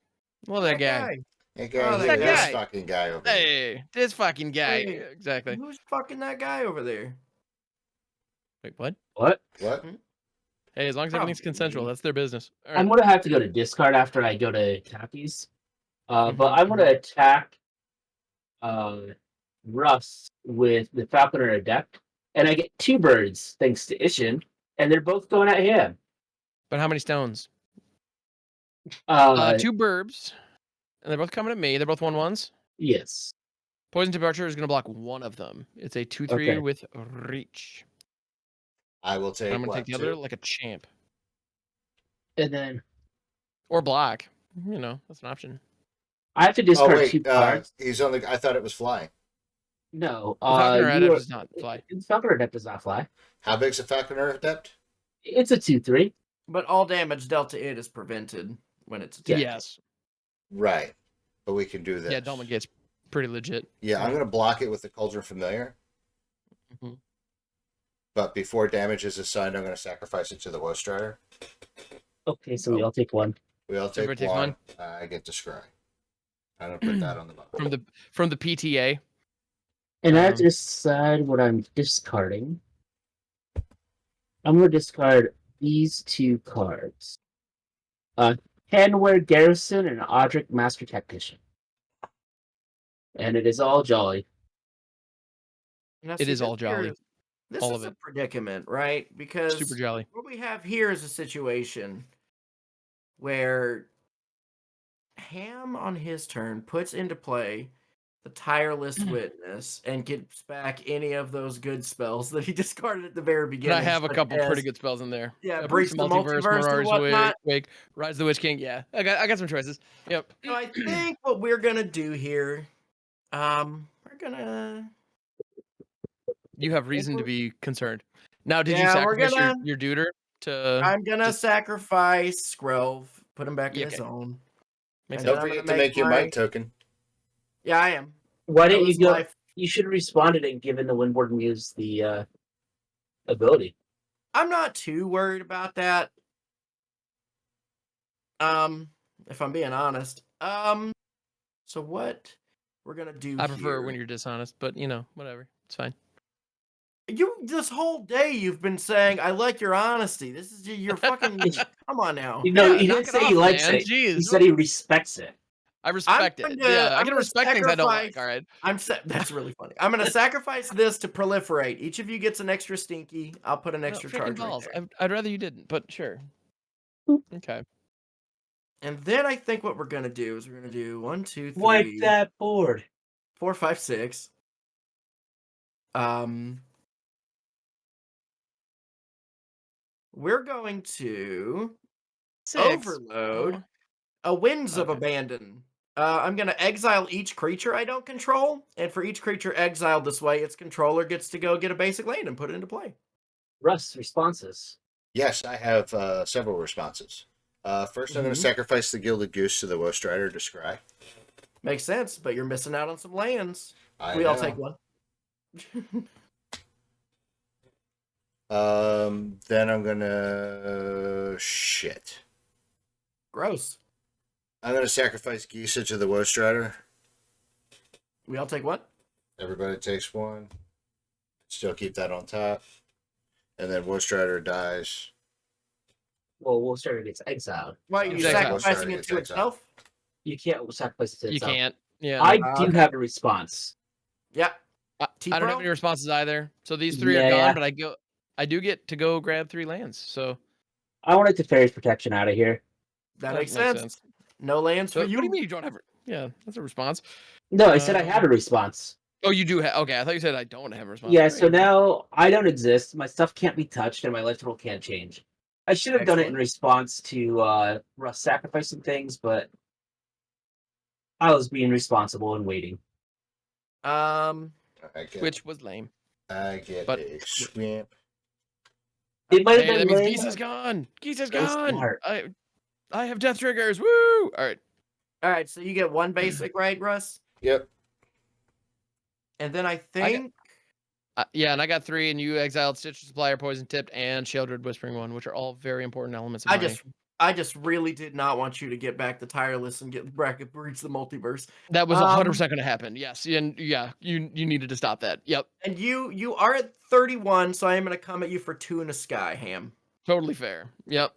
Love that guy. Hey, Oh, guys, that this guy. fucking guy over here. Hey, this fucking guy. Hey. Exactly. Who's fucking that guy over there? Wait, what? What? What? Hey, as long as everything's Probably. consensual, that's their business. All right. I'm going to have to go to discard after I go to Tappies. But Mhm, I'm going to attack Russ with the Falconer Adept. And I get 2 birds thanks to Ishin. And they're both going at him. But how many stones? 2 burbs. And they're both coming at me. They're both 1/1s. Yes. Poison Departure is going to block one of them. It's a 2/3 Okay. with reach. I will take I'm going to take the other 2? like a champ. And then Or block. You know, that's an option. I have to Oh, discard wait. 2 cards. He's on the. I thought it was flying. No. The Falconer you Adept are- does not fly. The Falconer Adept does not fly. How big's a Falconer Adept? It's a 2/3. But all damage dealt to it is prevented when it's attacked. Yes. Right. But we can do this. Yeah, Dolman gets pretty legit. Yeah, I'm going to block it with the Cauldron Familiar. Mhm. But before damage is assigned, I'm going to sacrifice it to the Woe Strider. Okay, so we all take 1. We all take Everybody takes one. one? I get to scry. I'm going to put that on the bottom. From the PTA. And I have to decide what I'm discarding. I'm going to discard these 2 cards. Handwear Garrison and Audric Master Tactician. And it is all jolly. Now, It see, is all this here- jolly. This All is of a it. predicament, right? Because Super jolly. what we have here is a situation where Ham on his turn puts into play the tireless witness and gets back any of those good spells that he discarded at the very And beginning. I have a such couple pretty as, good spells in there. Yeah, Breach Breach the Multiverse and whatnot. Wake, Rise of the Witch King. Yeah, I got some choices. Yep. So I think what we're gonna do here, we're gonna. You have reason to be concerned. Now, did you Yeah, we're sacrifice gonna. your duder to? I'm gonna just- sacrifice Skrove, put him back in his Okay. own. Makes And Don't then I'm forget gonna to make your my- might token. Yeah, I am. Why That didn't you was go? my- You should have responded and given the Windward Muse the ability. I'm not too worried about that. If I'm being honest. So what we're gonna do I prefer here? when you're dishonest, but whatever. It's fine. You this whole day you've been saying I like your honesty. This is your fucking. Come on now. You know, Yeah, he knock didn't it say he off, likes man. it. Jeez. He said he respects it. I respect it. Yeah, I can respect things I don't like. All right. That's really funny. I'm gonna sacrifice this to proliferate. Each of you gets an extra stinky. I'll put an No, extra freaking charge balls. right there. I'd rather you didn't, but sure. Okay. And then I think what we're gonna do is we're gonna do 1, 2, 3, Wipe that board. 4, 5, 6. We're going to 6. overload a Winds of Okay. Abandon. I'm going to exile each creature I don't control, and for each creature exiled this way, its controller gets to go get a basic land and put it into play. Russ, responses. Yes, I have several responses. First, I'm going to sacrifice the Gilded Goose to the Woe Strider to scry. Makes sense, but you're missing out on some lands. I We all know. take one. Then I'm going to... Shit. Gross. I'm going to sacrifice Gisa to the Woe Strider. We all take one? Everybody takes one. Still keep that on top. And then Woe Strider dies. Well, we'll start gets exiled. Why, you Exile. sacrificing it to Exile. itself? You can't sacrifice it to You itself. can't. Yeah. I do Okay. have a response. Yeah. I don't have T-Pro? any responses either. So these 3 are Yeah. gone, but I do get to go grab 3 lands. So I wanted to Fairy's Protection out of here. That makes sense. No lands So for you. what do you mean you don't have? Yeah, that's a response. No, I said I had a response. Oh, you do have. Okay, I thought you said I don't have a response. Yeah, so Great. now I don't exist. My stuff can't be touched, and my life total can't change. I should have done it in Excellent. response to Russ sacrificing things, but I was being responsible and waiting. I get, Which was lame. I get but- a swamp. It might have Hey, that been means lame. Geese is gone. Geese is That was gone. smart. I have death triggers. Woo! All right. All right, so you get one basic, right, Russ? Yep. And then I think Yeah, and I got 3, and you exiled Stitcher Supplier, Poison Tipped, and Shieldred Whispering one, which are all very important elements. Of I just really did not want you to get back the tireless and get bracket breach the multiverse. that was 100% going to happen. Yes, and yeah, you needed to stop that. Yep, And you are at 31, so I am going to come at you for 2 in a sky, Ham. totally fair. Yep.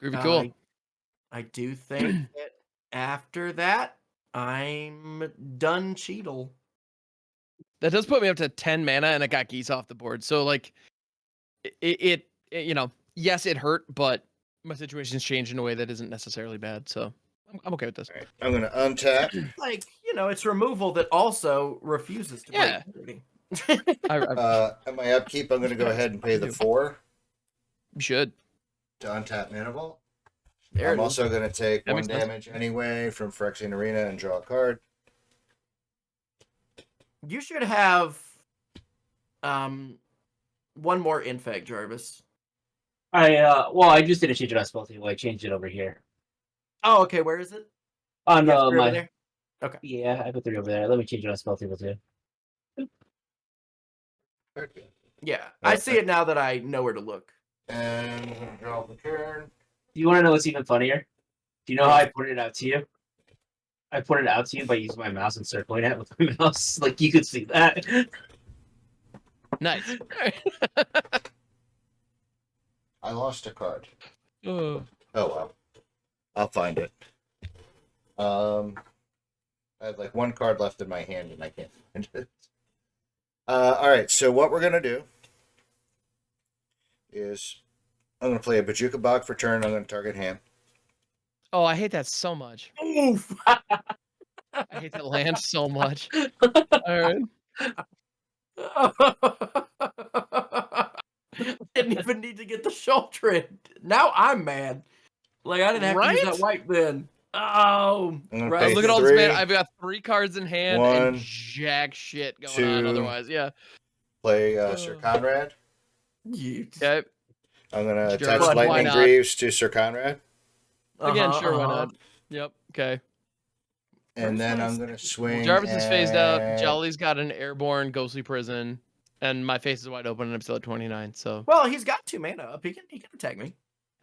Groovy, cool. I do think that after that, I'm done Cheadle. That does put me up to 10 mana, and it got Geese off the board. So like, it yes, it hurt, but my situation's changed in a way that isn't necessarily bad. So I'm okay with this. All right. I'm going to untap. Like, it's removal that also refuses to Yeah. break At my upkeep, I'm going to go ahead and pay the 4 You should. to untap Mana Vault. There I'm it is. also going to take That 1 makes sense. damage anyway from Phyrexian Arena and draw a card. You should have one more infect, Jarvis. I just did a change it on spell table. I changed it over here. Oh, okay. Where is it? On You have 3 over my there? yeah, I put 3 over there. Let me change it on spell table too. Yeah, I see it now that I know where to look. And I'm going to draw the turn. Do you want to know what's even funnier? Do you know how I pointed it out to you? I pointed it out to you by using my mouse and circling it with my mouse. Like, you could see that. Nice. I lost a card. Oh. Oh well. I'll find it. I have like 1 card left in my hand and I can't find it. Alright, so what we're gonna do is I'm gonna play a Bajuka Bog for turn. I'm gonna target Ham. Oh, I hate that so much. Oof. I hate that land so much. All right. Didn't even need to get the shoulder. Now I'm mad. Like I didn't have to use that Right? white then. Oh, I'm gonna Russ. pay Look at all this, man. 3, I've got 3 cards in hand 1, and jack shit going on 2. otherwise. Yeah. play Sir Conrad. You Okay. I'm gonna Sure, attach why Lightning not? Greaves to Sir Conrad, Again, sure, why uh-huh. not? Yep. Okay. and Where's then my I'm gonna swing. Jarvis is phased out. and- Jolly's got an airborne ghostly prison, and my face is wide open, and I'm still at 29. So Well, he's got 2 mana up. He can attack me.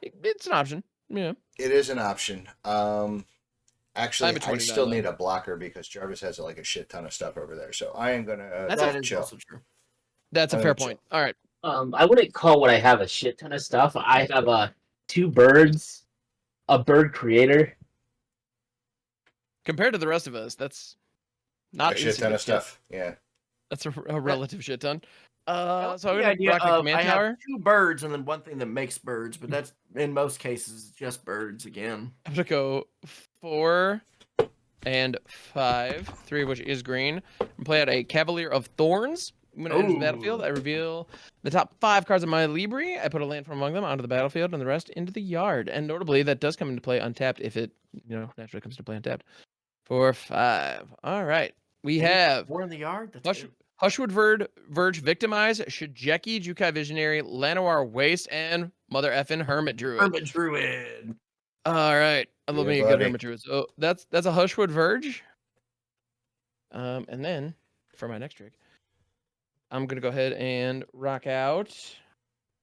it's an option. Yeah. It is an option. Actually, I'm at I 29 still though. need a blocker because Jarvis has like a shit ton of stuff over there. So I am gonna That is chill. also true. That's a I'm fair gonna point. All right. I wouldn't call what I have a shit ton of stuff. I have 2 birds, a bird creator. Compared to the rest of us, that's not A shit ton of stuff. Yeah. That's a relative shit ton. So I'm the gonna idea rock the of command I tower. have 2 birds and then one thing that makes birds, but that's in most cases just birds again. I'm gonna go 4 and 5, 3 of which is green, and play out a Cavalier of Thorns. When it enters the battlefield, I reveal the top 5 cards of my Libri. I put a land from among them onto the battlefield, and the rest into the yard. And notably, that does come into play untapped if it, naturally comes to play untapped. 4, 5. All right, we have 4 in the yard. That's Hush, good. Hushwood Verge Victimize, Shigeki Jukai Visionary, Llanowar Waste, and Mother effin' Hermit Druid. Hermit Druid. All right, I love Yeah, me a good buddy. Hermit Druid. So that's a Hushwood Verge. And then for my next trick, I'm gonna go ahead and rock out.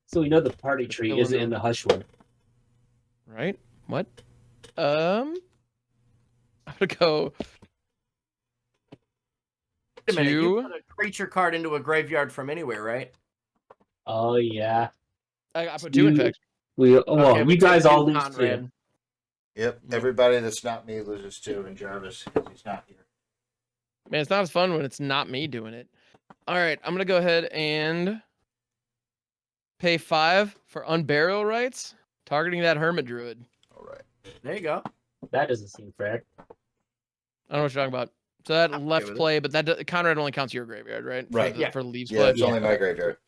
So we know the party Just tree fill isn't in in the- the Hushwood. Right? What? I'm gonna go Wait a minute, you 2. put a creature card into a graveyard from anywhere, right? Oh yeah. I put 2 in fact. Well, Okay, we you guys take all 2, lose Conrad. too. Yep. Everybody that's not me loses 2, and Jarvis because he's not here. Man, it's not as fun when it's not me doing it. All right, I'm gonna go ahead and pay 5 for unburial rights, targeting that Hermit Druid. All right. There you go. That doesn't seem fair. I don't know what you're talking about. So that I'm okay left with it. play, but that Conrad only counts your graveyard, right? Right. Yeah. For leaves Yeah, play. it's only my Okay. graveyard.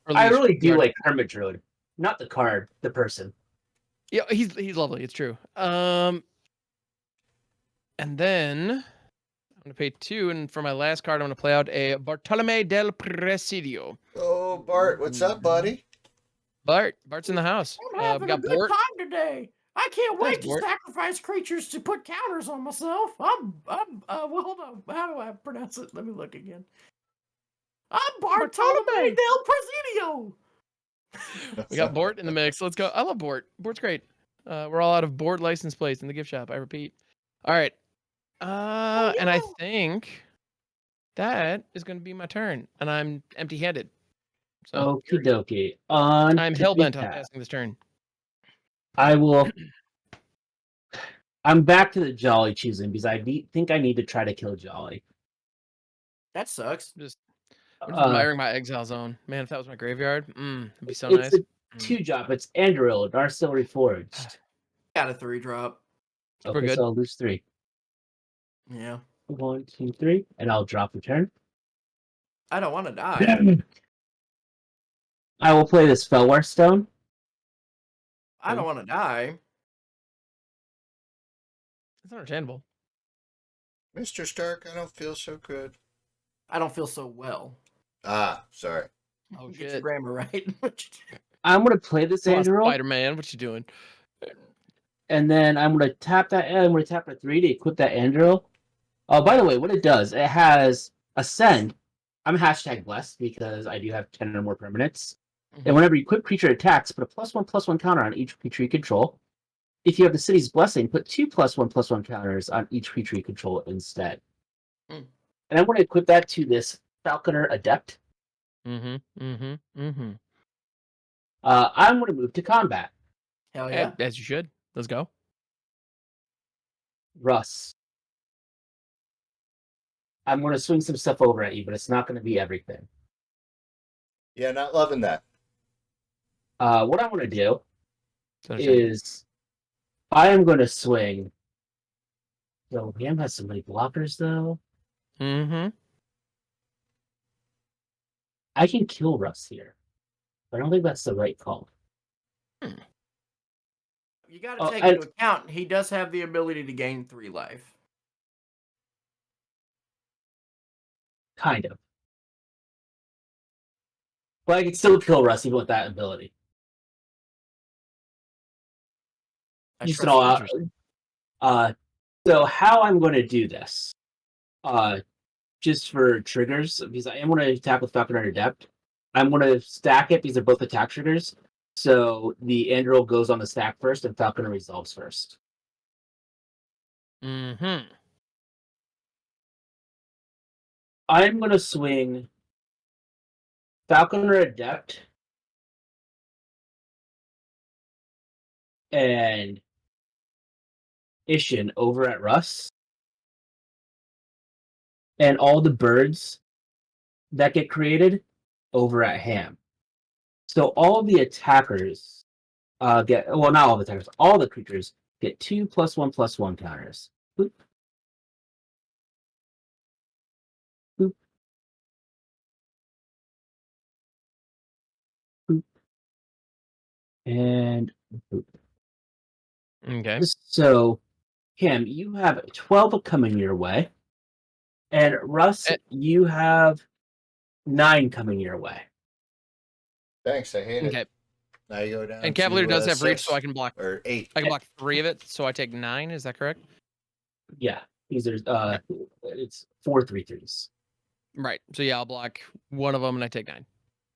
For I leaves, really do yard- like Hermit Druid, not the card, the person. Yeah, he's lovely. It's true. And then I'm gonna pay 2, and for my last card, I'm gonna play out a Bartolome del Presidio. Oh, Bart, what's up, buddy? Bart's in the house. I'm We having a got good Bort. time today. I can't wait Thanks, to Bort. sacrifice creatures to put counters on myself. Well, hold on. How do I pronounce it? Let me look again. I'm Bartolome del Presidio. We got Bort in the mix. Let's go. I love Bort. Bort's great. We're all out of Bort license plates in the gift shop. I repeat. All right. And I think that is going to be my turn, and I'm empty-handed. So Okie dokie. On I'm to hell-bent the on tab. passing this turn. I will. I'm back to the Jolly choosing because think I need to try to kill Jolly. That sucks. I'm just Uh, admiring my exile zone. Man, if that was my graveyard, it'd be so it's nice. a 2-drop. It's Andril, Darcel Reforged. Got a 3-drop. We're Okay, good. so I'll lose 3. Yeah. 1, 2, 3, and I'll drop the turn. I don't want to die. I will play this Felwar Stone. I don't want to die. It's understandable. Mr. Stark, I don't feel so good. I don't feel so well. Ah, sorry. Oh Get your shit! grammar right. I'm going to play this Andril, Spider-Man, what you doing? and then I'm going to tap that. I'm going to tap a 3 to equip that Andril. Oh, by the way, what it does, it has Ascend. I'm #blessed because I do have 10 or more permanents. And whenever you equip creature attacks, put a +1/+1 counter on each creature you control. If you have the City's Blessing, put 2 +1/+1 counters on each creature you control instead. Mm. And I want to equip that to this Falconer Adept. I'm I'm going to move to combat. Hell yeah. As you should. Let's go. Russ. I'm going to swing some stuff over at you, but it's not going to be everything. Yeah, not loving that. What I want to do It's understandable. is I am going to swing So Ham has some many blockers though. Mm-hmm. I can kill Russ here, but I don't think that's the right call. You got to Oh, take and- into account he does have the ability to gain 3 life. Kind of. But I can still kill Russ even with that ability. I Just trust know, you. so how I'm going to do this, just for triggers, because I am going to attack with Falcon or Adept. I'm going to stack it because they're both attack triggers. So the Andril goes on the stack first, and Falconer resolves first. Mm-hmm. I'm going to swing Falconer Adept and Ishin over at Russ, and all the birds that get created over at Ham. So all the attackers get, well, not all the attackers, all the creatures get 2+1/+1 counters. Boop. Boop. Boop. And boop. Okay. So, Ham, you have 12 coming your way. And Russ, Eh. you have 9 coming your way. Thanks. I hate Okay. it. Now you go down. And Cavalier to, does have reach, 6 so I can block. or 8. I can block 3 of it, so I take 9. Is that correct? Yeah, these are it's 4 3/3s. Right. So yeah, I'll block one of them, and I take 9.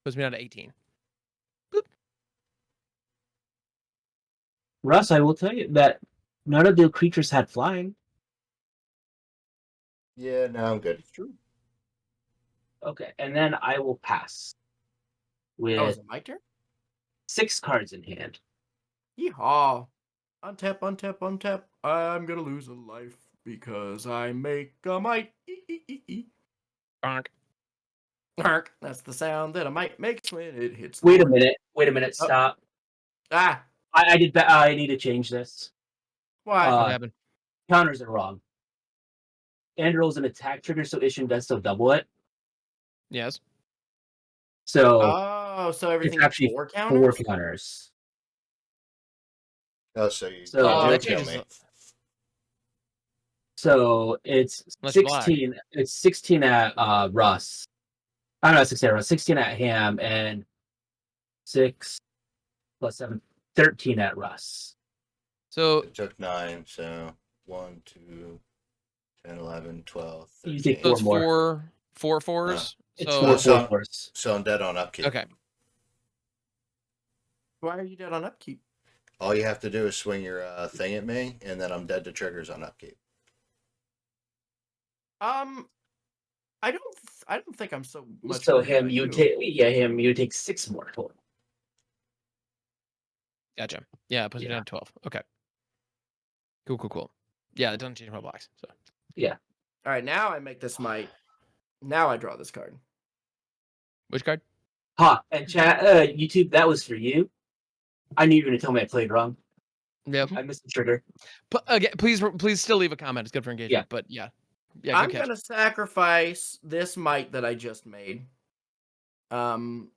Puts me down to 18. Russ, I will tell you that none of the creatures had flying. Yeah, no, I'm good. It's true. Okay, and then I will pass Oh, with is it my turn? 6 cards in hand. Yeehaw. Untap, untap, untap. I'm gonna lose a life because I make a might. Bonk. Ark. That's the sound that a might makes when it hits the Wait a board. minute, Oh. stop. Ah, I did. I need to change this. why? What happened? Counters are wrong. Andril is an attack trigger, so Ishin does still double it. Yes. So Oh, so everything it's actually 4 4 counters? counters. Oh, so you, So- Oh, you that do kill changes. me. So it's Unless you black. 16. It's 16 at Russ. I'm not 16 at Russ. 16 at Ham and 6 plus 7, 13 at Russ. So It took 9, so 1, 2, 10, 11, 12, You 13. take so it's more. 4 4s. It's So 4 4s. So I'm dead on upkeep. okay. Why are you dead on upkeep? All you have to do is swing your thing at me, and then I'm dead to triggers on upkeep. I don't think I'm so much. So worse him, than you take him. You take 6 more total. Gotcha. Yeah, it puts me Yeah. down to 12. Okay. Cool. Yeah, it doesn't change my blocks. So All right, now I make this might. Now I draw this card. which card? And chat, YouTube, that was for you. I knew you were going to tell me I played wrong. Yeah. I missed the trigger. Again, please still leave a comment. It's good for engagement. Yeah. But yeah, good I'm catch. gonna sacrifice this might that I just made. And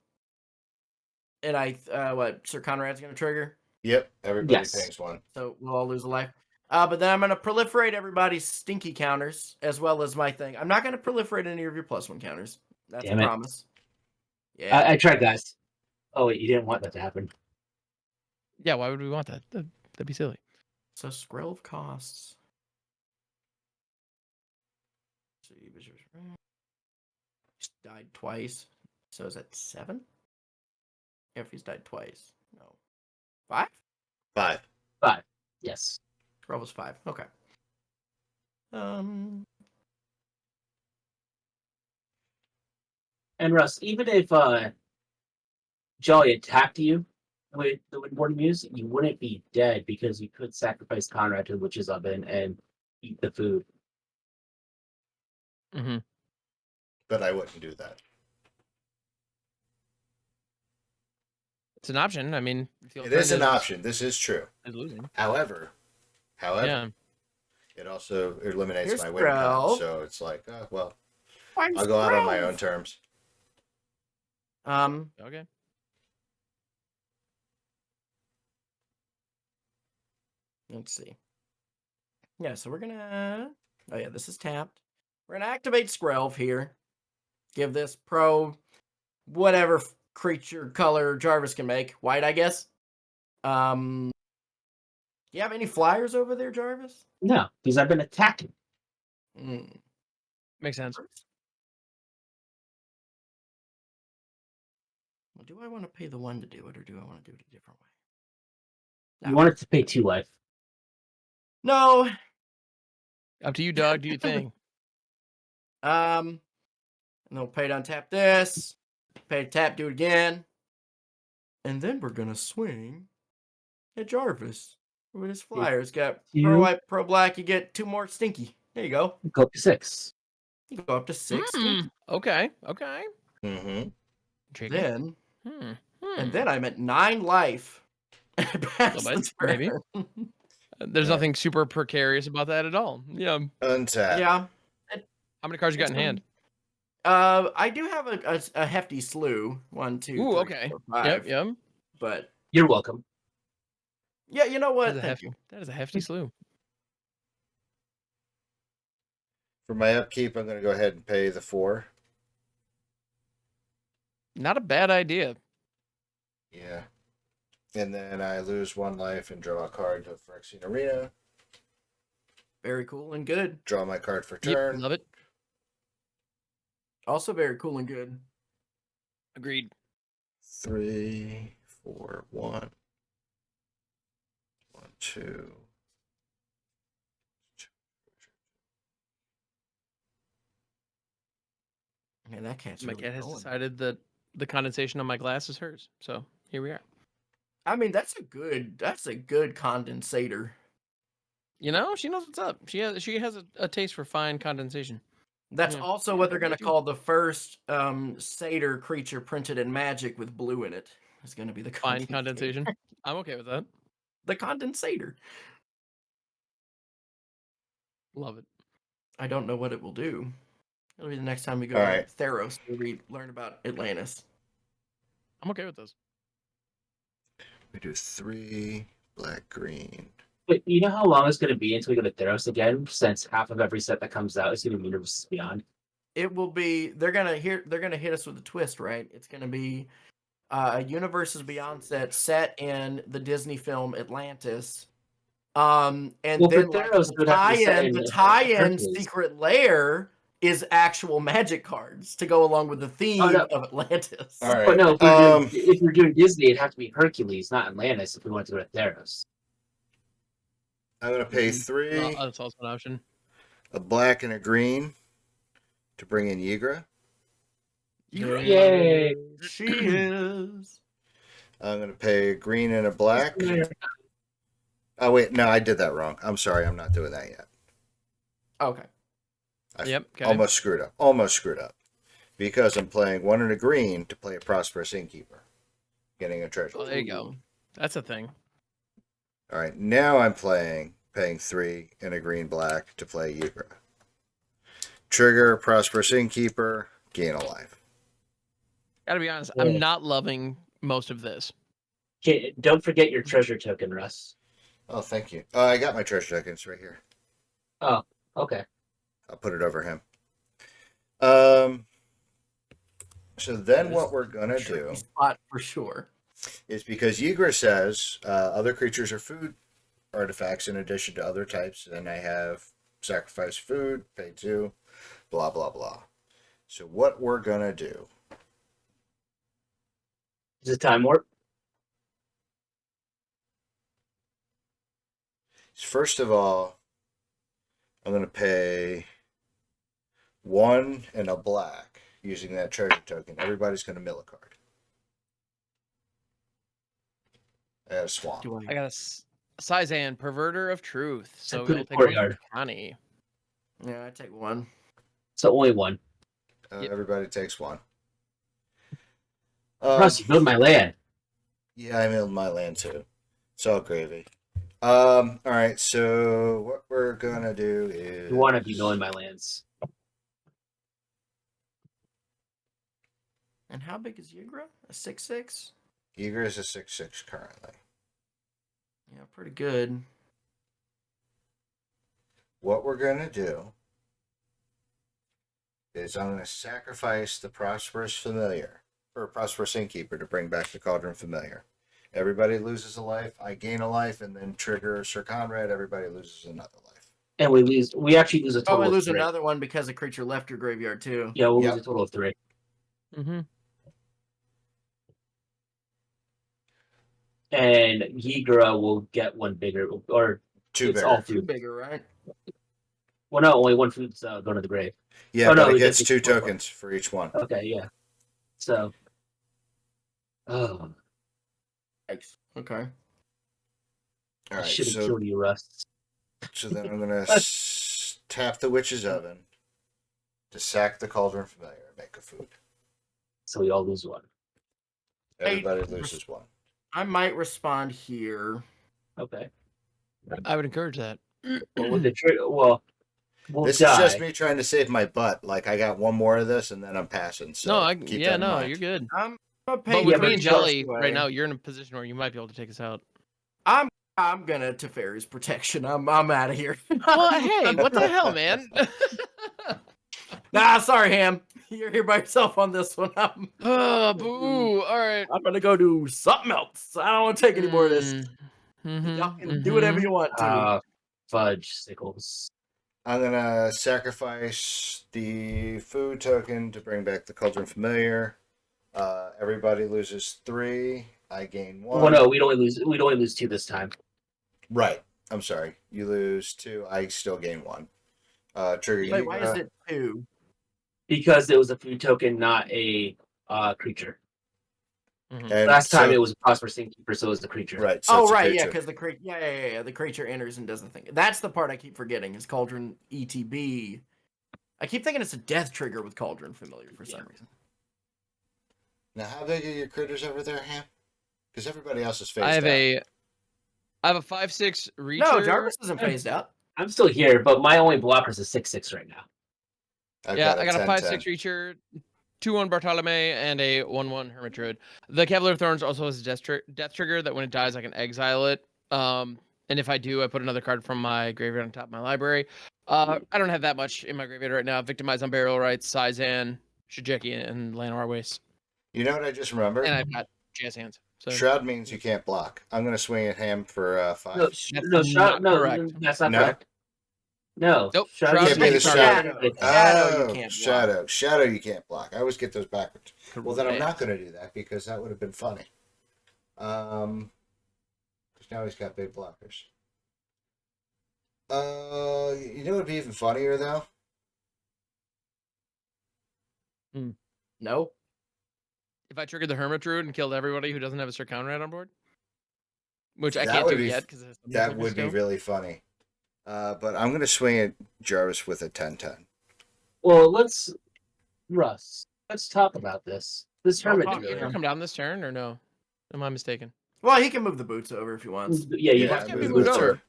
what Sir Conrad's gonna trigger, Yep, everybody Yes. pings 1. so we'll all lose a life. But then I'm gonna proliferate everybody's stinky counters as well as my thing. I'm not gonna proliferate any of your +1 counters. That's Damn a it. promise. Yeah. I tried, guys. Oh, wait, you didn't want that to happen. Yeah, why would we want that? That'd be silly. So scroll of costs. He's died twice. So is that 7? If he's died twice. No. 5? 5. 5. Yes. Scroll was 5. Okay. And Russ, even if Jolly attacked you with the Windborn Muse, you wouldn't be dead because you could sacrifice Conrad to the Witch's Oven and eat the food. Mm-hmm. But I wouldn't do that. It's an option. I mean, It is an option. This is true. Is losing. However, Yeah. It also eliminates Here's my win con, Skrelv. so it's like, well, I'm I'll go out on my Skrelv. own terms. Okay. Let's see. Yeah, so we're gonna. Oh yeah, this is tapped. We're gonna activate Skrelv here. Give this pro whatever creature color Jarvis can make. White, I guess. Do you have any flyers over there, Jarvis? No, because I've been attacking. Mm. Makes sense. Well, do I want to pay the one to do it, or do I want to do it a different way? You No. wanted to pay 2 life. No. Up to you, dog. Do your thing. And then we'll pay to untap this. Pay to tap, do it again. And then we're gonna swing at Jarvis with his flyers. Got pro You white, pro black. You get 2 more stinky. There you go. go up to 6. You go up to 6 Hmm. stinky. Okay. Okay. Mm-hmm. Intriguing. Then, Hmm. and then I'm at 9 life. Pass Little the bit, maybe. turn. There's Yeah. nothing super precarious about that at all. Yeah. Untap. Yeah. How many cards you got in hand? I do have a hefty slew. 1, 2, Ooh, 3, okay. 4, 5. Yep. Yep. But You're welcome. yeah, you know what? That Thank you. is a hefty slew. For my upkeep, I'm going to go ahead and pay the 4. Not a bad idea. Yeah. And then I lose 1 life and draw a card to Phyrexian Arena. Very cool and good. Draw my card for Yep, turn. love it. Also very cool and good. Agreed. 3, 4, 1. 1, 2. Man, that cat's My really cat has going. decided that the condensation on my glass is hers. So here we are. I mean, that's a good condensator. You know, she knows what's up. She has a taste for fine condensation. That's Yeah. also Yeah, what they're me gonna too. call the first satyr creature printed in Magic with blue in it. It's gonna be the Fine condensator. condensation. I'm okay with that. The condensator. Love it. I don't know what it will do. It'll be the next time we go All to right. Theros where we learn about Atlantis. I'm okay with this. We do 3 black, green. But you know how long it's going to be until we go to Theros again? Since half of every set that comes out is going to be Universes Beyond. It will be. They're gonna hit us with a twist, right? It's gonna be a Universes Beyond set in the Disney film Atlantis. And Well, for then like Theros, it would have to be set in the tie-in Hercules. secret layer is actual Magic cards to go along with the theme no. of Atlantis. All right. But no, if we're doing Disney, it'd have to be Hercules, not Atlantis, if we want to go to Theros. I'm going to pay Mm. 3, That's also an option. a black and a green to bring in Yigra. Yay! She is. I'm going to pay a green and a black. Oh, wait. No, I did that wrong. I'm sorry. I'm not doing that yet. Okay. Yep. Okay. Almost screwed up. Almost screwed up. Because I'm playing 1 and a green to play a prosperous innkeeper. Getting a treasure. Oh, there you go. That's a thing. All right. Now I'm paying 3 and a green black to play Yigra. Trigger, prosperous innkeeper, gain a life. Gotta be honest, Yeah. I'm not loving most of this. Okay, don't forget your treasure token, Russ. Oh, thank you. I got my treasure tokens right here. Oh, okay. I'll put it over him. So then what we're going to do Spot for sure. is because Yigra says other creatures are food artifacts in addition to other types. Then I have sacrifice food, pay 2, blah, blah, blah. So what we're going to do Is it time warp? is, first of all, I'm going to pay 1 and a black using that treasure token. Everybody's going to mill a card. I got a swamp. I got a Sizan, Perverter of Truth. So put we'll it take one courtyard. for Connie. Yeah, I take 1. So only 1. Yep. Everybody takes 1. Russ, you build my land. Yeah, I milled my land too. It's all gravy. All right. So what we're gonna do is You want to be knowing my lands. And how big is Yigra? A 6/6? Eager is a 6/6 currently. Yeah, pretty good. What we're gonna do is I'm gonna sacrifice the Prosperous Familiar or Prosperous Innkeeper to bring back the Cauldron Familiar. Everybody loses a life. I gain a life, and then trigger Sir Conrad. Everybody loses another life. And we lose. We actually lose a Oh, total we of lose 3. another one because a creature left your graveyard too. Yeah, we'll lose Yep. a total of 3. Mm-hmm. And Yigra will get one bigger, or Two it's bigger. all Two food. bigger, right? Well, no, only one food's going to the grave. Yeah, Oh, but no, it we gets get 2 one. tokens for each one. Okay, yeah. So, oh, Okay. All I right. should have So killed you, Russ. then I'm gonna tap the Witch's Oven to sack the Cauldron Familiar and make a food. So we all lose 1. Everybody loses 1. I might respond here. Okay. I would encourage that. Well, with the we'll This die. is just me trying to save my butt. Like I got one more of this, and then I'm passing. So no, keep that in mind. you're good. I'm gonna pay But you with yeah, me but and just Jelly away. right now, you're in a position where you might be able to take us out. I'm gonna Teferi's protection. I'm out of here. Well, hey, what the hell, man? Nah, sorry, Ham. You're here by yourself on this one. Oh, boo! All right. I'm gonna go do something else. I don't want to take any more of this. Mm-hmm, Y'all can do whatever you want to. Fudge sickles. I'm gonna sacrifice the food token to bring back the Cauldron Familiar. Everybody loses 3. I gain 1. Well, no, we'd only lose 2 this time. Right. I'm sorry. You lose 2. I still gain 1. Trigger. Wait, why is it 2? Because it was a food token, not a creature. Mm-hmm. And Last time so, it was a Prosperous Innkeeper, so it was the creature. right. So it's a Right, yeah, creature. because the creature, yeah, the creature enters and does the thing. That's the part I keep forgetting. Is Cauldron ETB? I keep thinking it's a death trigger with Cauldron Familiar for some reason. Now, how big are your critters over there, Ham? Because everybody else is phased I have out. I have a 5/6 reacher. No, Jarvis isn't phased out. I'm still here, but my only blocker is a 6/6 right now. I Yeah, got I got a 10-10. 5/6 reacher, 2/1 Bartolome, and a 1/1 Hermit Druid. The Cavalier of Thorns also has a death trigger that when it dies, I can exile it. And if I do, I put another card from my graveyard on top of my library. I don't have that much in my graveyard right now. Victimize on Burial Rites, Sizan, Shijeki, and Llanowar Waste. You know what I just remembered? And I've got jazz hands. So Shroud means you can't block. I'm going to swing at Ham for 5. No, not correct. That's not No? correct. No. Nope, Shroud Shroud Can't be the is shadow. Shadow you can't block. Shadow. Shadow you can't block. I always get those backwards. Well, then I'm not Correct. going to do that because that would have been funny. Because now he's got big blockers. You know what would be even funnier though? No. If I triggered the Hermit Druid and killed everybody who doesn't have a Sir Conrad on board, which I That can't would do be- yet because That would be really funny. But I'm going to swing at Jarvis with a 10-10. Well, Russ, let's talk about this. This Hermit talk, Druid. yeah. come down this turn or no? Am I mistaken? Well, he can move the boots over if he wants. Yeah, you Yeah, have to move move the the boots boots over. over.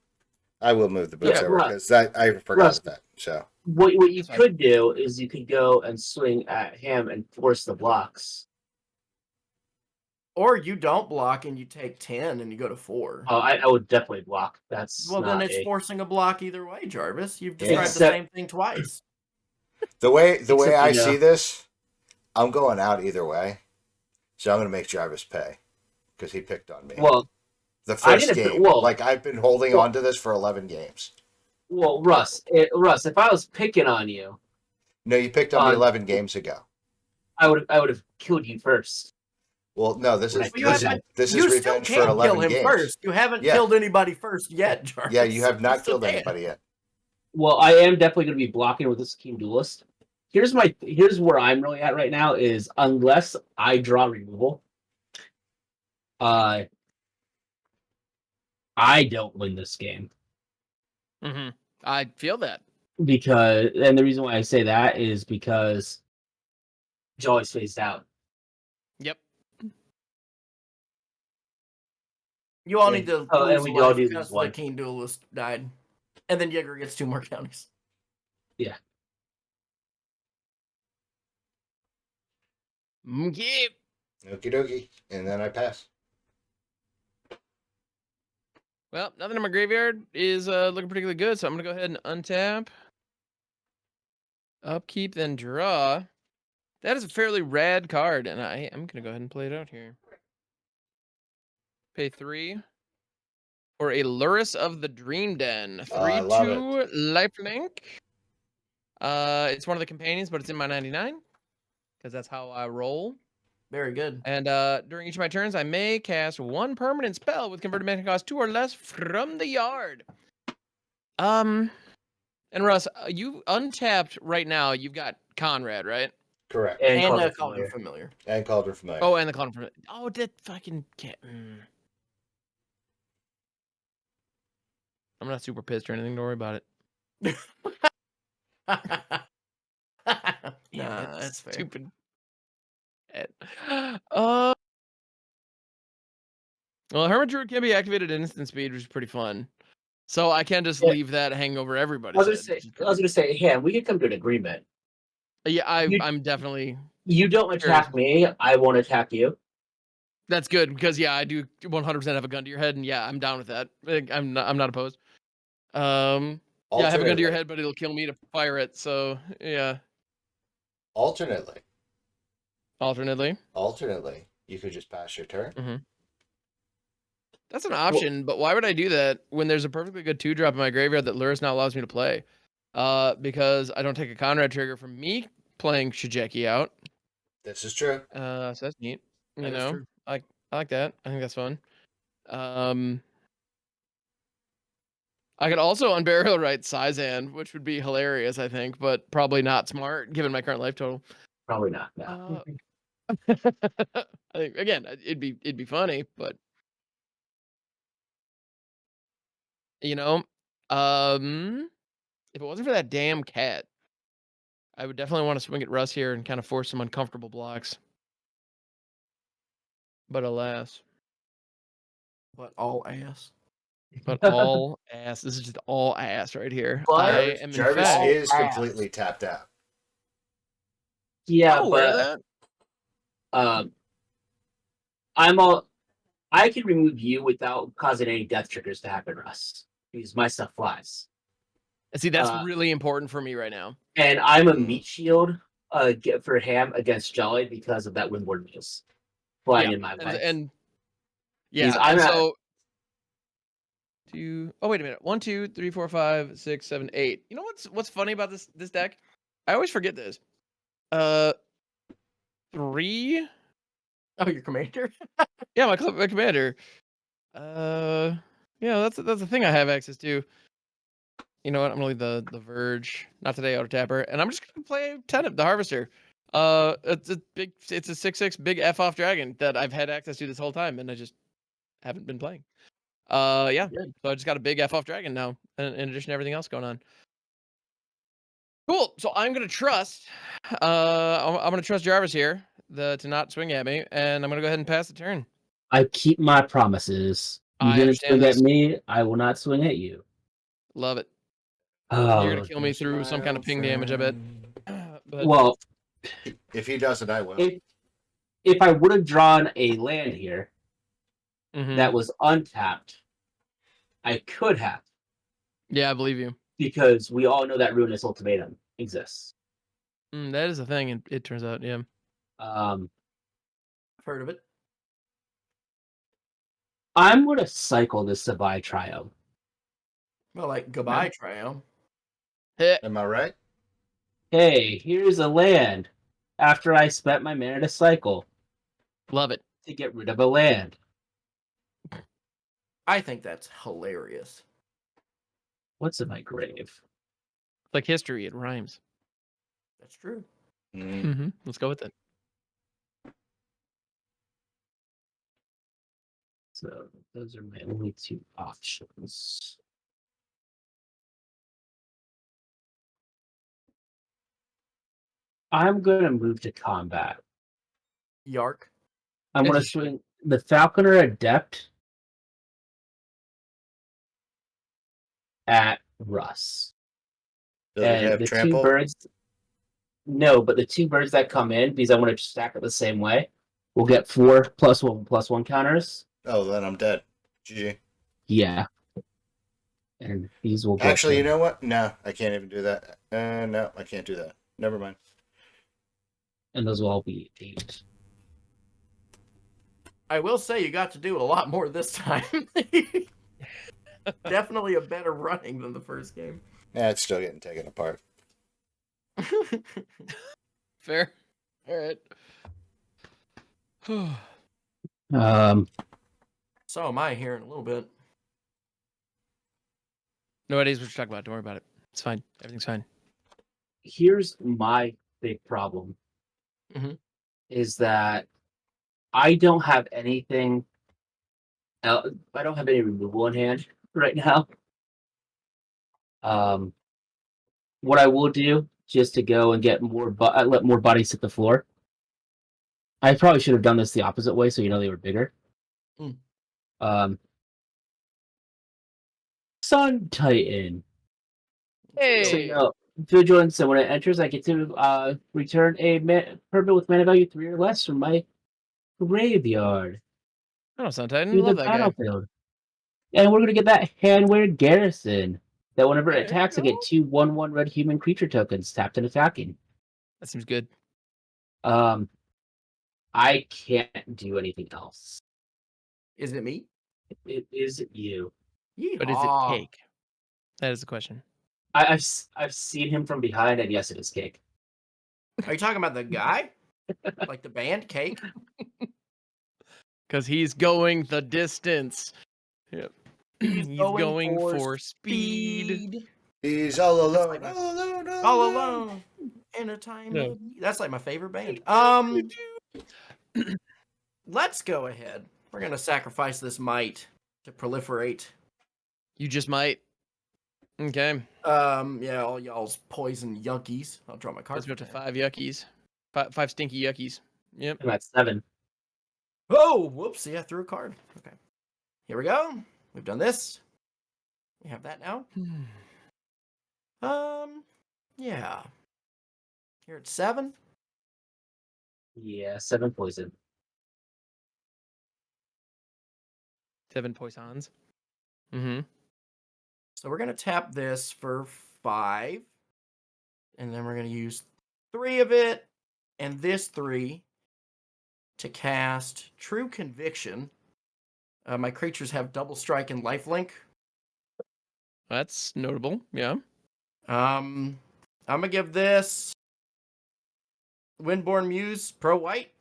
I will move the boots Yeah, over Russ. because that I forgot Russ. that. So What you That's fine. could do is you could go and swing at him and force the blocks. Or you don't block and you take 10 and you go to 4. Oh, I would definitely block. That's Well, then not it's a- forcing a block either way, Jarvis. You've Yeah. described the Except- same thing twice. the way Except, I you know- see this, I'm going out either way. So I'm going to make Jarvis pay because he picked on me. Well, the I first didn't- game, well- like I've been holding on to this for 11 games. Russ, if I was picking on you, No, you picked on me 11 games ago. I would have killed you first. Well, no, this is Right. this You is still revenge for can't 11 kill him games. first. You haven't Yeah. killed anybody first yet, Jarvis. Yeah, you have You not still killed can. anybody yet. Well, I am definitely going to be blocking with this Keen Duelist. Here's where I'm really at right now is unless I draw removal, I don't win this game Mm-hmm. I feel that. and the reason why I say that is because Jolly's phased out. Yep. You all Yeah. need to Oh, and lose we a all life do because lose the one. Keen Duelist died. And then Jaeger gets 2 more counties. Yeah. Yeah. Okie dokie. And then I pass. Well, nothing in my graveyard is looking particularly good, so I'm gonna go ahead and untap, upkeep, then draw. That is a fairly rad card, and I'm gonna go ahead and play it out here. Pay 3 for a Luris of the Dream Den. Oh, I love 3/2 lifelink. It's one of the companions, but it's in my 99 because that's how I roll. Very good. And during each of my turns, I may cast 1 permanent spell with converted mana cost 2 or less from the yard. And Russ, you untapped right now. You've got Conrad, right? Correct. And And Cauldron Cauldron Familiar. Familiar. And Calder Familiar. Oh, and the Conrad. Oh, that fucking cat. I'm not super pissed or anything. Don't worry about it. Nah, that's fair. Stupid. Uh, well, Hermit Druid can be activated at instant speed, which is pretty fun. So I can just Yeah. leave that hanging over I everybody's was head. gonna say, which is I was pretty- gonna say, yeah, we could come to an agreement. Yeah, You- I'm definitely. You don't attack me, I won't attack you. That's good because yeah, I do 100% have a gun to your head, and yeah, I'm down with that. I'm not opposed. Yeah, I have a gun to your head, but it'll kill me to fire it. So yeah, Alternately, alternately, you could just pass your turn. that's an option. But why would I do that when there's a perfectly good 2-drop in my graveyard that Luris now allows me to play? Because I don't take a Conrad trigger from me playing Shijeki out. This is true. So that's neat. You That is know, true. I like that. I think that's fun. I could also unburial right Sizan, which would be hilarious, I think, but probably not smart given my current life total. Probably not. No. I think again, it'd be funny, but you know, if it wasn't for that damn cat, I would definitely want to swing at Russ here and kind of force some uncomfortable blocks. But alas, But all ass. but all ass. This is just all ass right here. But- I am in Jarvis fact. is ass. completely tapped out. Yeah, I'm aware of but that. I can remove you without causing any death triggers to happen, Russ. Because my stuff flies. And see, that's uh, really important for me right now. And I'm a Hmm. meat shield for Ham against Jolly because of that Windward Muse flying in my way. And yeah, Because I'm and at- so oh wait a minute. 1, 2, 3, 4, 5, 6, 7, 8. You know what's funny about this deck? I always forget this. 3. Oh, your commander? Yeah, my commander. Yeah, that's the thing I have access to. You know what? I'm gonna leave the Verge. Not today, Auto Tapper, and I'm just gonna play Tenant, the Harvester. It's a 6/6 big F off dragon that I've had access to this whole time, and I just haven't been playing. Yeah. Good. So I just got a big F off dragon now, in addition to everything else going on. Cool. So I'm gonna trust. I'm gonna trust Jarvis here to not swing at me, and I'm gonna go ahead and pass the turn. I keep my promises. You I didn't understand swing this. at me, I will not swing at you. Love it. Oh, You're gonna kill me through some kind of ping damage, I bet. But well, If he doesn't, I will. if I would have drawn a land here mhm. that was untapped, I could have, Yeah, I believe you. because we all know that Ruinous Ultimatum exists. That is a thing. It turns out, yeah. Um, I've heard of it. I'm going to cycle this Sabai Trio. Well, like, goodbye, Trio. Am I right? Hey, here's a land. After I spent my mana to cycle Love it. to get rid of a land. I think that's hilarious. What's in my grave? It's like history. It rhymes. That's true. Mm. Let's go with it. So those are my only 2 options. I'm going to move to combat. Yark. I'm going to Interesting. swing the Falconer Adept at Russ. Does it And have the two trample? birds, no, but the two birds that come in, because I want to stack it the same way, will get 4+1/+1 counters. Oh, then I'm dead. GG. Yeah. And these will go Actually, to, you know what? No, I can't even do that. No, I can't do that. Never mind. and those will all be 8. I will say you got to do a lot more this time. Definitely a better running than the first game. Yeah, it's still getting taken apart. Fair. All right. So am I here in a little bit. No ideas what you're talking about. Don't worry about it. It's fine. Everything's fine. Here's my big problem. Mhm. Is that I don't have anything else. I don't have any removal in hand right now. What I will do just to go and get more, let more bodies hit the floor. I probably should have done this the opposite way, so they were bigger. Mm. Sun Titan. Hey. So vigilance, and when it enters, I get to return a permanent with mana value 3 or less from my graveyard Oh, Sun Titan. to the Love that guy. battlefield. And we're gonna get that Handwear Garrison. That whenever There it you attacks, I get go. 2 1/1 red human creature tokens tapped and attacking. That seems good. I can't do anything else. Is it me? It is you. But is it Yeehaw. cake? That is the question. I've seen him from behind, and yes, it is cake. Are you talking about the guy? Like the band Cake? Because he's going the distance. Yep. He's He's going going for for speed. He's all alone. like my- all alone. All alone in a time Yeah. of need. That's like my favorite band. Let's go ahead. We're gonna sacrifice this might to proliferate. You just might. Okay. Yeah, all y'all's poison yuckies. I'll draw my card. Let's go to 5 yuckies. Five stinky yuckies. Yep. And that's 7. Oh, whoops! See, I threw a card. Okay, here we go. We've done this. We have that now. Yeah. Here at 7. Yeah, 7 poison. 7 poisons. Mm-hmm. So we're gonna tap this for 5, and then we're gonna use 3 of it, and this 3 to cast True Conviction. My creatures have double strike and lifelink. That's notable. Yeah. I'm gonna give this Windborn Muse Pro White.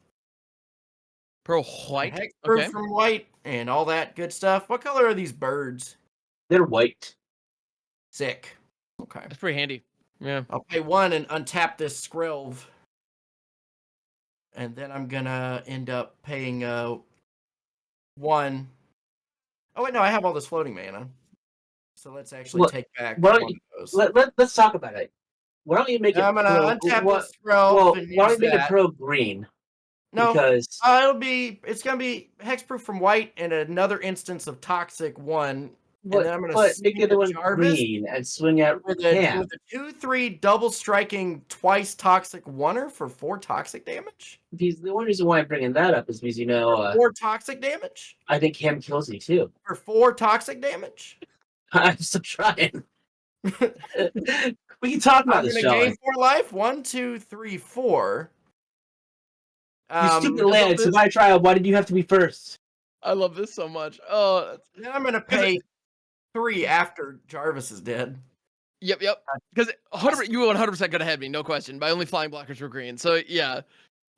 Pro white. Hexproof Okay. from white and all that good stuff. What color are these birds? They're white. Sick. Okay. That's pretty handy. Yeah. I'll pay 1 and untap this Skrelv. And then I'm gonna end up paying 1. Oh wait, no, I have all this floating mana. So let's actually Well, take back why one don't of those. Let's talk about it. Why don't you make it I'm gonna pro? untap What, this Skrelv well, and why don't use you make it that. pro green? No, Because it's gonna be hexproof from white and another instance of toxic 1. And then I'm gonna make swing the other at one Jarvis green and swing at with Cam. a 2/3 double striking twice toxic 1er for 4 toxic damage. Because the only reason why I'm bringing that up is because For 4 toxic damage. I think Cam kills you too. For 4 toxic damage. I'm still trying. We can talk about I'm this, gonna Sean. gain 4 life. 1, 2, 3, 4. You stupid lad, so my trial, why did you have to be first? I love this so much. Oh, Then I'm gonna pay 3 after Jarvis is dead. yep. Because you 100% could have had me, no question. My only flying blockers were green. So yeah.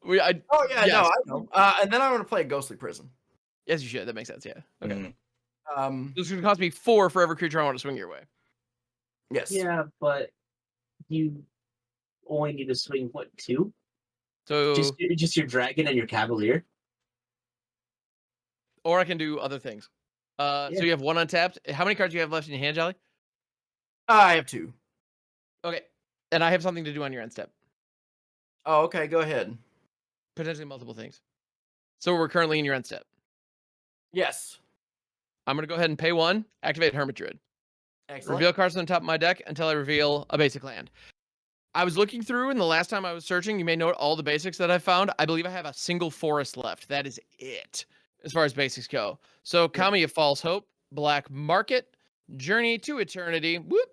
Oh yeah, yes. no, I know. And then I'm gonna play a Ghostly Prison. Yes, you should. That makes sense. Yeah. Okay. Mm. This is gonna cost me 4 for every creature I want to swing your way. Yes. Yeah, but you only need to swing, what, 2? So Just your dragon and your cavalier? or I can do other things. So you have 1 untapped. How many cards do you have left in your hand, Jolly? I have 2. Okay. And I have something to do on your end step. Oh, okay, go ahead. Potentially multiple things. So we're currently in your end step. Yes. I'm gonna go ahead and pay 1, activate Hermit Druid. Excellent. Reveal cards on the top of my deck until I reveal a basic land. I was looking through, and the last time I was searching, you may note all the basics that I found. I believe I have a single forest left. That is it, as far as basics go. So, Kami of False Hope, Black Market, Journey to Eternity, whoop,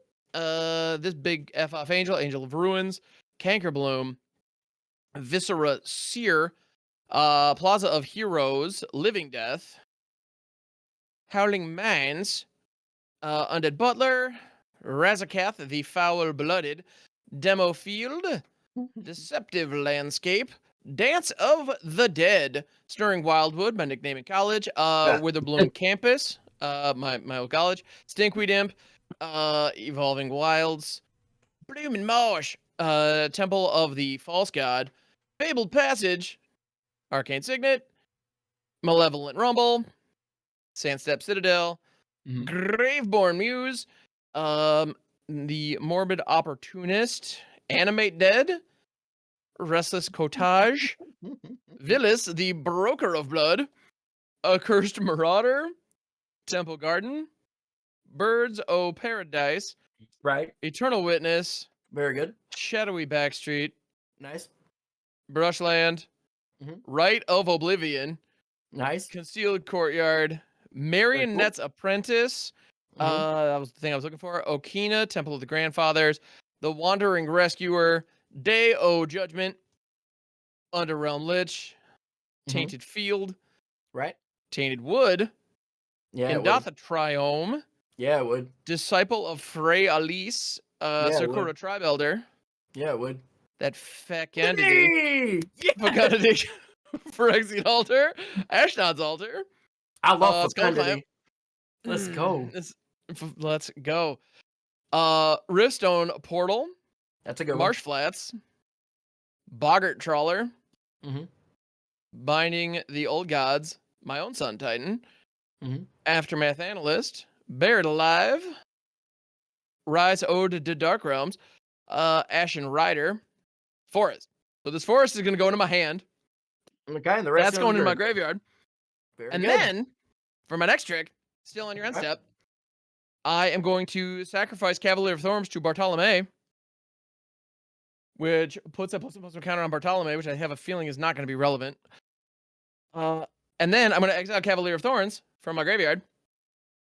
this big F off Angel, Angel of Ruins, Cankerbloom, Viscera Seer, Plaza of Heroes, Living Death, Howling Mines, Undead Butler, Razakath, the Foul-Blooded, Demo Field, Deceptive Landscape, Dance of the Dead, Stirring Wildwood, my nickname in college, Witherbloom Campus, my old college, Stinkweed Imp, Evolving Wilds, Bloomin' Marsh, Temple of the False God, Fabled Passage, Arcane Signet, Malevolent Rumble, Sandstep Citadel, Graveborn Muse, the Morbid Opportunist, Animate Dead, Restless Cotage, Villis, the Broker of Blood, Accursed Marauder, Temple Garden, Birds O' Paradise, Right. Eternal Witness, Very good. Shadowy Backstreet, Nice. Brushland, Mhm. Rite of Oblivion, Nice. Concealed Courtyard, Marionette's Apprentice, Mhm. that was the thing I was looking for, Okina, Temple of the Grandfathers, The Wandering Rescuer, Day O' Judgment, Underrealm Lich, Tainted Field, Right. Tainted Wood, Yeah, it would. Indatha Triome, Yeah, it would. Disciple of Frey Alice, Yeah, it Sakura would. Tribe Elder, Yeah, it would. that feck entity, Hey! Yeah! Fecundity, Phyrexian Altar, Ashnod's Altar, I love Skull Clamp. fecundity. Let's go. Let's go. Riftstone Portal, That's a good Marsh Flats, Boggart Trawler, one. Mhm. Binding the Old Gods, My Own Sun Titan, Mhm. Aftermath Analyst, Buried Alive, Rise Ode to Dark Realms, Ashen Rider, Forest. So this forest is going to go into my hand. Okay, and the rest That's goes going into my very graveyard. And good. then, for my next trick, still on your end Okay. step, I am going to sacrifice Cavalier of Thorns to Bartolome, which puts a plus counter on Bartolome, which I have a feeling is not going to be relevant. And then I'm going to exile Cavalier of Thorns from my graveyard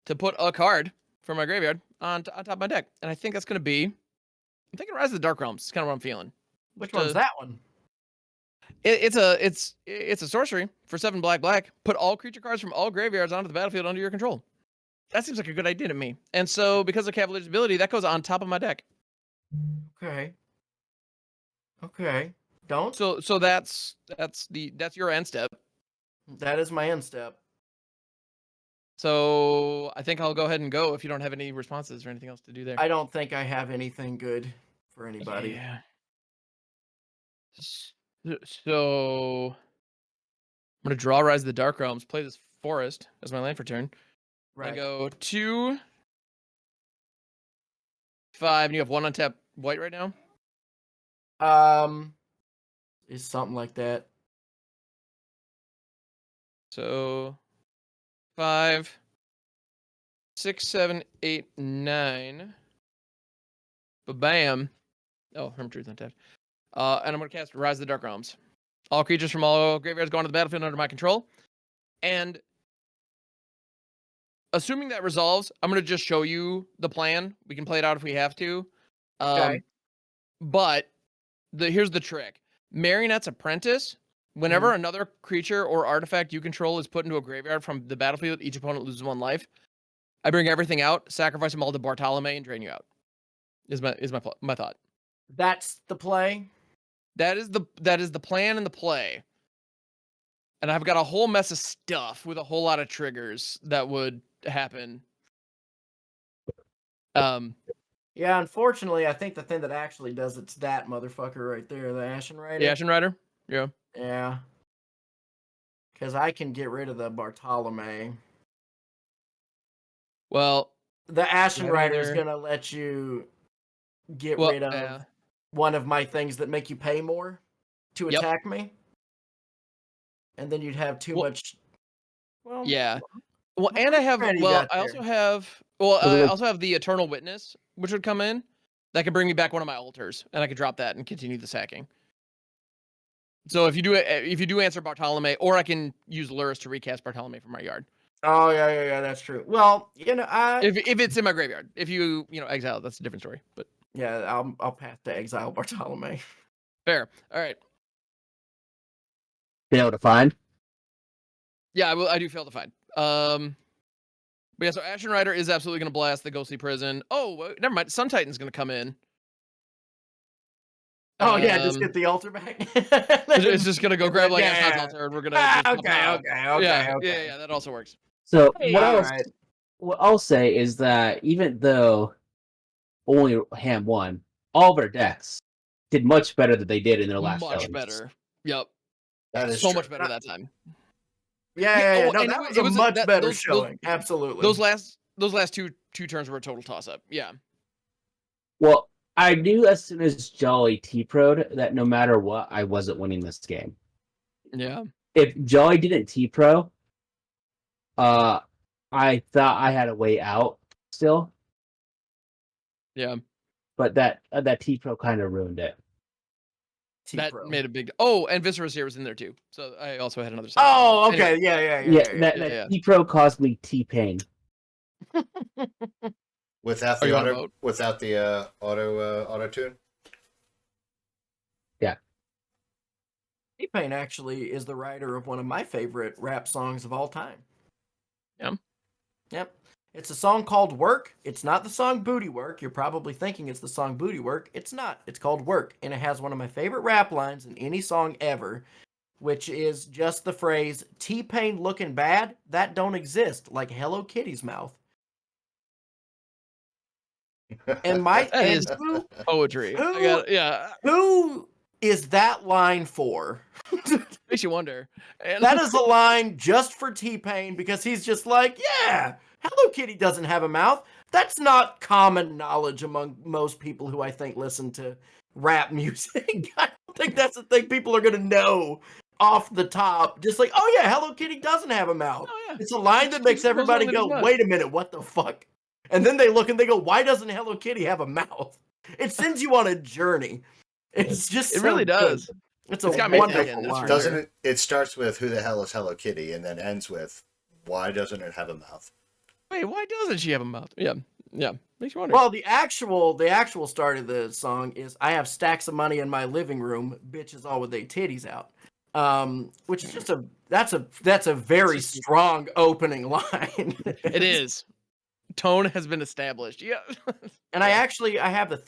to put a card from my graveyard on top of my deck. And I think that's going to be, I'm thinking Rise of the Dark Realms. It's kind of what I'm feeling. Which Just one's that one? It's a sorcery for 7 black. Put all creature cards from all graveyards onto the battlefield under your control. That seems like a good idea to me. And so, because of Cavalier's ability, that goes on top of my deck. Okay. Okay. Don't. So that's your end step. That is my end step. So I think I'll go ahead and go if you don't have any responses or anything else to do there. I don't think I have anything good for anybody. Yeah. So I'm gonna draw Rise of the Dark Realms, play this forest as my land for turn. Right. And go 2, 5, and you have 1 on tap white right now. Is something like that. So 5, 6, 7, 8, 9. Bam. Oh, Hermit Truth's untapped. And I'm gonna cast Rise of the Dark Realms. All creatures from all graveyards go onto the battlefield under my control. And assuming that resolves, I'm gonna just show you the plan. We can play it out if we have to. Okay. But here's the trick. Marionette's Apprentice, whenever another creature or artifact you control is put into a graveyard from the battlefield, each opponent loses 1 life. I bring everything out, sacrifice them all to Bartolome, and drain you out. Is my thought. That's the play. That is the plan and the play. And I've got a whole mess of stuff with a whole lot of triggers that would happen. Yeah, unfortunately, I think the thing that actually does it's that motherfucker right there, the Ashen Rider. The Ashen Rider? Yeah. Yeah. Because I can get rid of the Bartolome. Well, The Ashen Rider is either- going to let you get rid of one of my things that make you pay more to attack me. And then you'd have too much. Well, yeah. Well, and I have. many you Well, got I there? also have Well, Was it I like- also have the Eternal Witness, which would come in. That could bring me back one of my altars, and I could drop that and continue the sacking. So if you do answer Bartolome, or I can use Lurrus to recast Bartolome from my yard. Oh yeah, that's true. Well, If it's in my graveyard, if you exile, it, that's a different story. But yeah, I'll pass to exile Bartolome. fair. All right. been able to find? Yeah, I do fail to find. But yeah, so Ashen Rider is absolutely going to blast the Ghostly Prison. Oh, never mind. Sun Titan's going to come in. Oh yeah, just get the altar back. It's just going to go grab like Yeah. Ashnod's altar, and we're going to. Okay. Yeah, that also works. So Hey, what all I'll say is that even though only Ham won, all of our decks did much better than they did in their last Much showings. better. Yep. That is So true. much better that time. Yeah. Oh, No, and that it was a was much better those showing. Absolutely. Those last two turns were a total toss up. Yeah. Well, I knew as soon as Jolly T-Pro'd that no matter what, I wasn't winning this game. Yeah. If Jolly didn't T-Pro, I thought I had a way out still, Yeah. but that T-Pro kind of ruined it. That T-Pro. made a big. Oh, and Viscera Seer was in there too. So I also had another side. Oh, okay. Anyway, Yeah. yeah. T-Pro caused me T-Pain. Without Are the you on a auto, vote? without the auto tune. T-Pain actually is the writer of one of my favorite rap songs of all time. Yeah. Yep. It's a song called Work. It's not the song Booty Work. You're probably thinking it's the song Booty Work. It's not. It's called Work. And it has one of my favorite rap lines in any song ever, which is just the phrase, T-Pain looking bad? That don't exist, like Hello Kitty's mouth. And That is who, poetry. Yeah. who is that line for? Makes you wonder. And That is a line just for T-Pain because he's just like, yeah, Hello Kitty doesn't have a mouth. That's not common knowledge among most people who I think listen to rap music. I don't think that's the thing people are going to know off the top. Just like, oh yeah, Hello Kitty doesn't have a mouth. Oh, yeah. It's a line that makes Just goes everybody on that go, it's not. wait a minute, what the fuck? And then they look and they go, why doesn't Hello Kitty have a mouth? It sends you on a journey. It's just It so really good. does. It's It's a got me wonderful thinking, that's line. for Doesn't sure. it? It starts with "Who the hell is Hello Kitty" and then ends with "Why doesn't it have a mouth?" Wait, why doesn't she have a mouth? Yeah. Makes you wonder. Well, the actual start of the song is I have stacks of money in my living room, bitches all with their titties out. Which is just that's a very strong opening line. It is. Tone has been established. Yeah. And I have this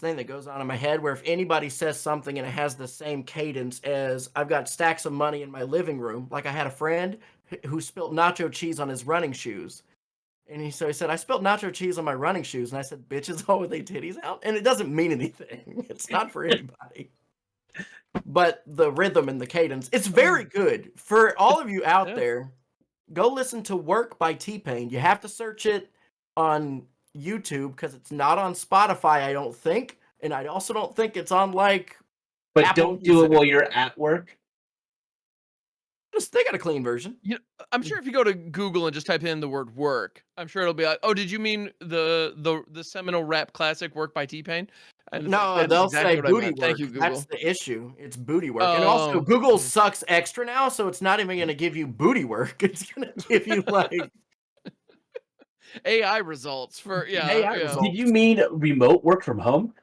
thing that goes on in my head where if anybody says something and it has the same cadence as I've got stacks of money in my living room, like I had a friend who spilt nacho cheese on his running shoes. And so he said, I spilled nacho cheese on my running shoes. And I said, bitches all with their titties out. And it doesn't mean anything. It's not for anybody. But the rhythm and the cadence, it's very good. For all of you out there, go listen to Work by T-Pain. You have to search it on YouTube because it's not on Spotify, I don't think. And I also don't think it's on like But Apple don't do it Music. while you're at work. They got a clean version. I'm sure if you go to Google and just type in the word work, I'm sure it'll be like, oh, did you mean the seminal rap classic Work by T-Pain? And it's No, like, that's they'll exactly say what I booty meant. work. Thank you, Google. That's the issue. It's booty work. And also Oh. Google sucks extra now, so it's not even gonna give you booty work. It's gonna give you like AI results for AI yeah. results. Did you mean remote work from home?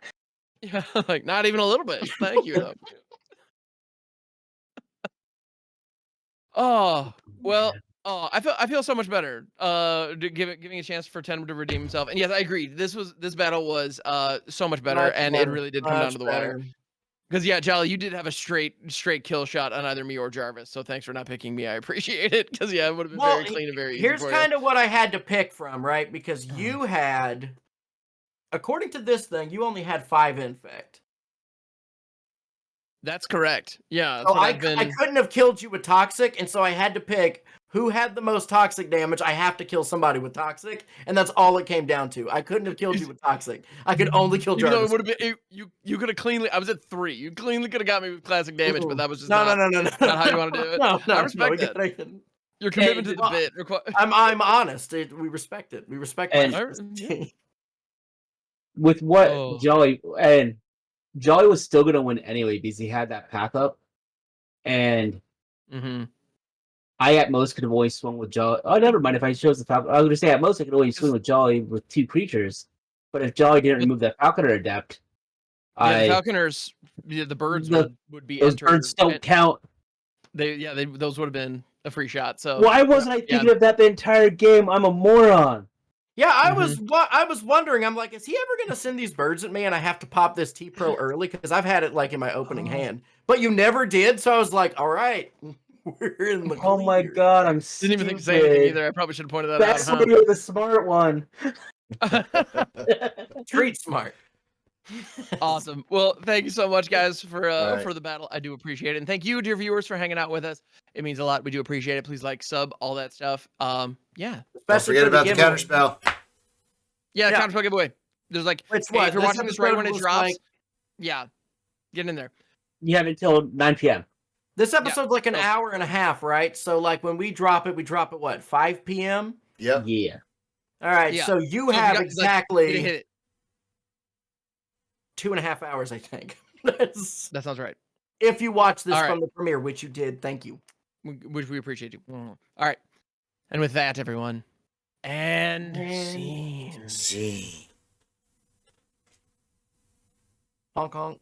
Yeah, like not even a little bit. Thank you though. Oh, well, I feel so much better. Giving a chance for Ten to redeem himself. And yes, I agree. This battle was so much better, and it really did come down to the wire. Because yeah, Jolly, you did have a straight kill shot on either me or Jarvis. So thanks for not picking me. I appreciate it. Because yeah, it would have been very clean and very easy. Here's for kind of what I had to pick from, right? Because you had, according to this thing, you only had 5 infect. That's correct. Yeah, that's So what I I've been. couldn't have killed you with toxic, and so I had to pick who had the most toxic damage. I have to kill somebody with toxic, and that's all it came down to. I couldn't have killed you with toxic. I could only kill Even though Jarvis. it would have been you could have cleanly. I was at 3. You cleanly could have got me with classic damage, but that was just no, not no. how you want to do it. No, I respect that. Your commitment to And- the bit. I'm honest. We respect it. We respect And- my Yeah. with what Oh. Jolly was still gonna win anyway because he had that pack up, and Mm-hmm. I at most could have only swung with Jolly. Oh, never mind. If I chose the Falcon, I was gonna say at most I could only swing with Jolly with 2 creatures. But if Jolly didn't remove that Falconer Adept, Yeah, the Falconers, the birds would be those entered. birds don't count. Those would have been a free shot. So Why wasn't I thinking of that the entire game? I'm a moron. Yeah, I Mm-hmm. was wondering. I'm like, is he ever gonna send these birds at me, and I have to pop this T Pro early because I've had it like in my opening hand, but you never did. So I was like, all right, we're in the Oh my clear. god, I'm Didn't stupid. even think to say anything either. I probably should have pointed that That's out. when you're the smart one. Street smart. Awesome. Well, thank you so much, guys, for Right. the battle. I do appreciate it, and thank you, dear viewers, for hanging out with us. It means a lot. We do appreciate it. Please like, sub, all that stuff. Yeah, Don't Especially forget for about the giveaway. counterspell. yeah. Yeah. Counterspell giveaway. There's like, It's hey, what if you're this watching this right episode when it was drops, like- yeah, get in there. You have until 9 p.m. This episode's like an so- hour and a half, right? So like when we drop it what 5 p.m. Yep. Yeah. All right, Yeah. so you So if have got, like, exactly hit it. 2.5 hours, I think. That's That sounds right. if you watch this All right. from the premiere, which you did. Thank you. Which we appreciate you. All right, and with that, everyone, and And scene. See. Honk honk.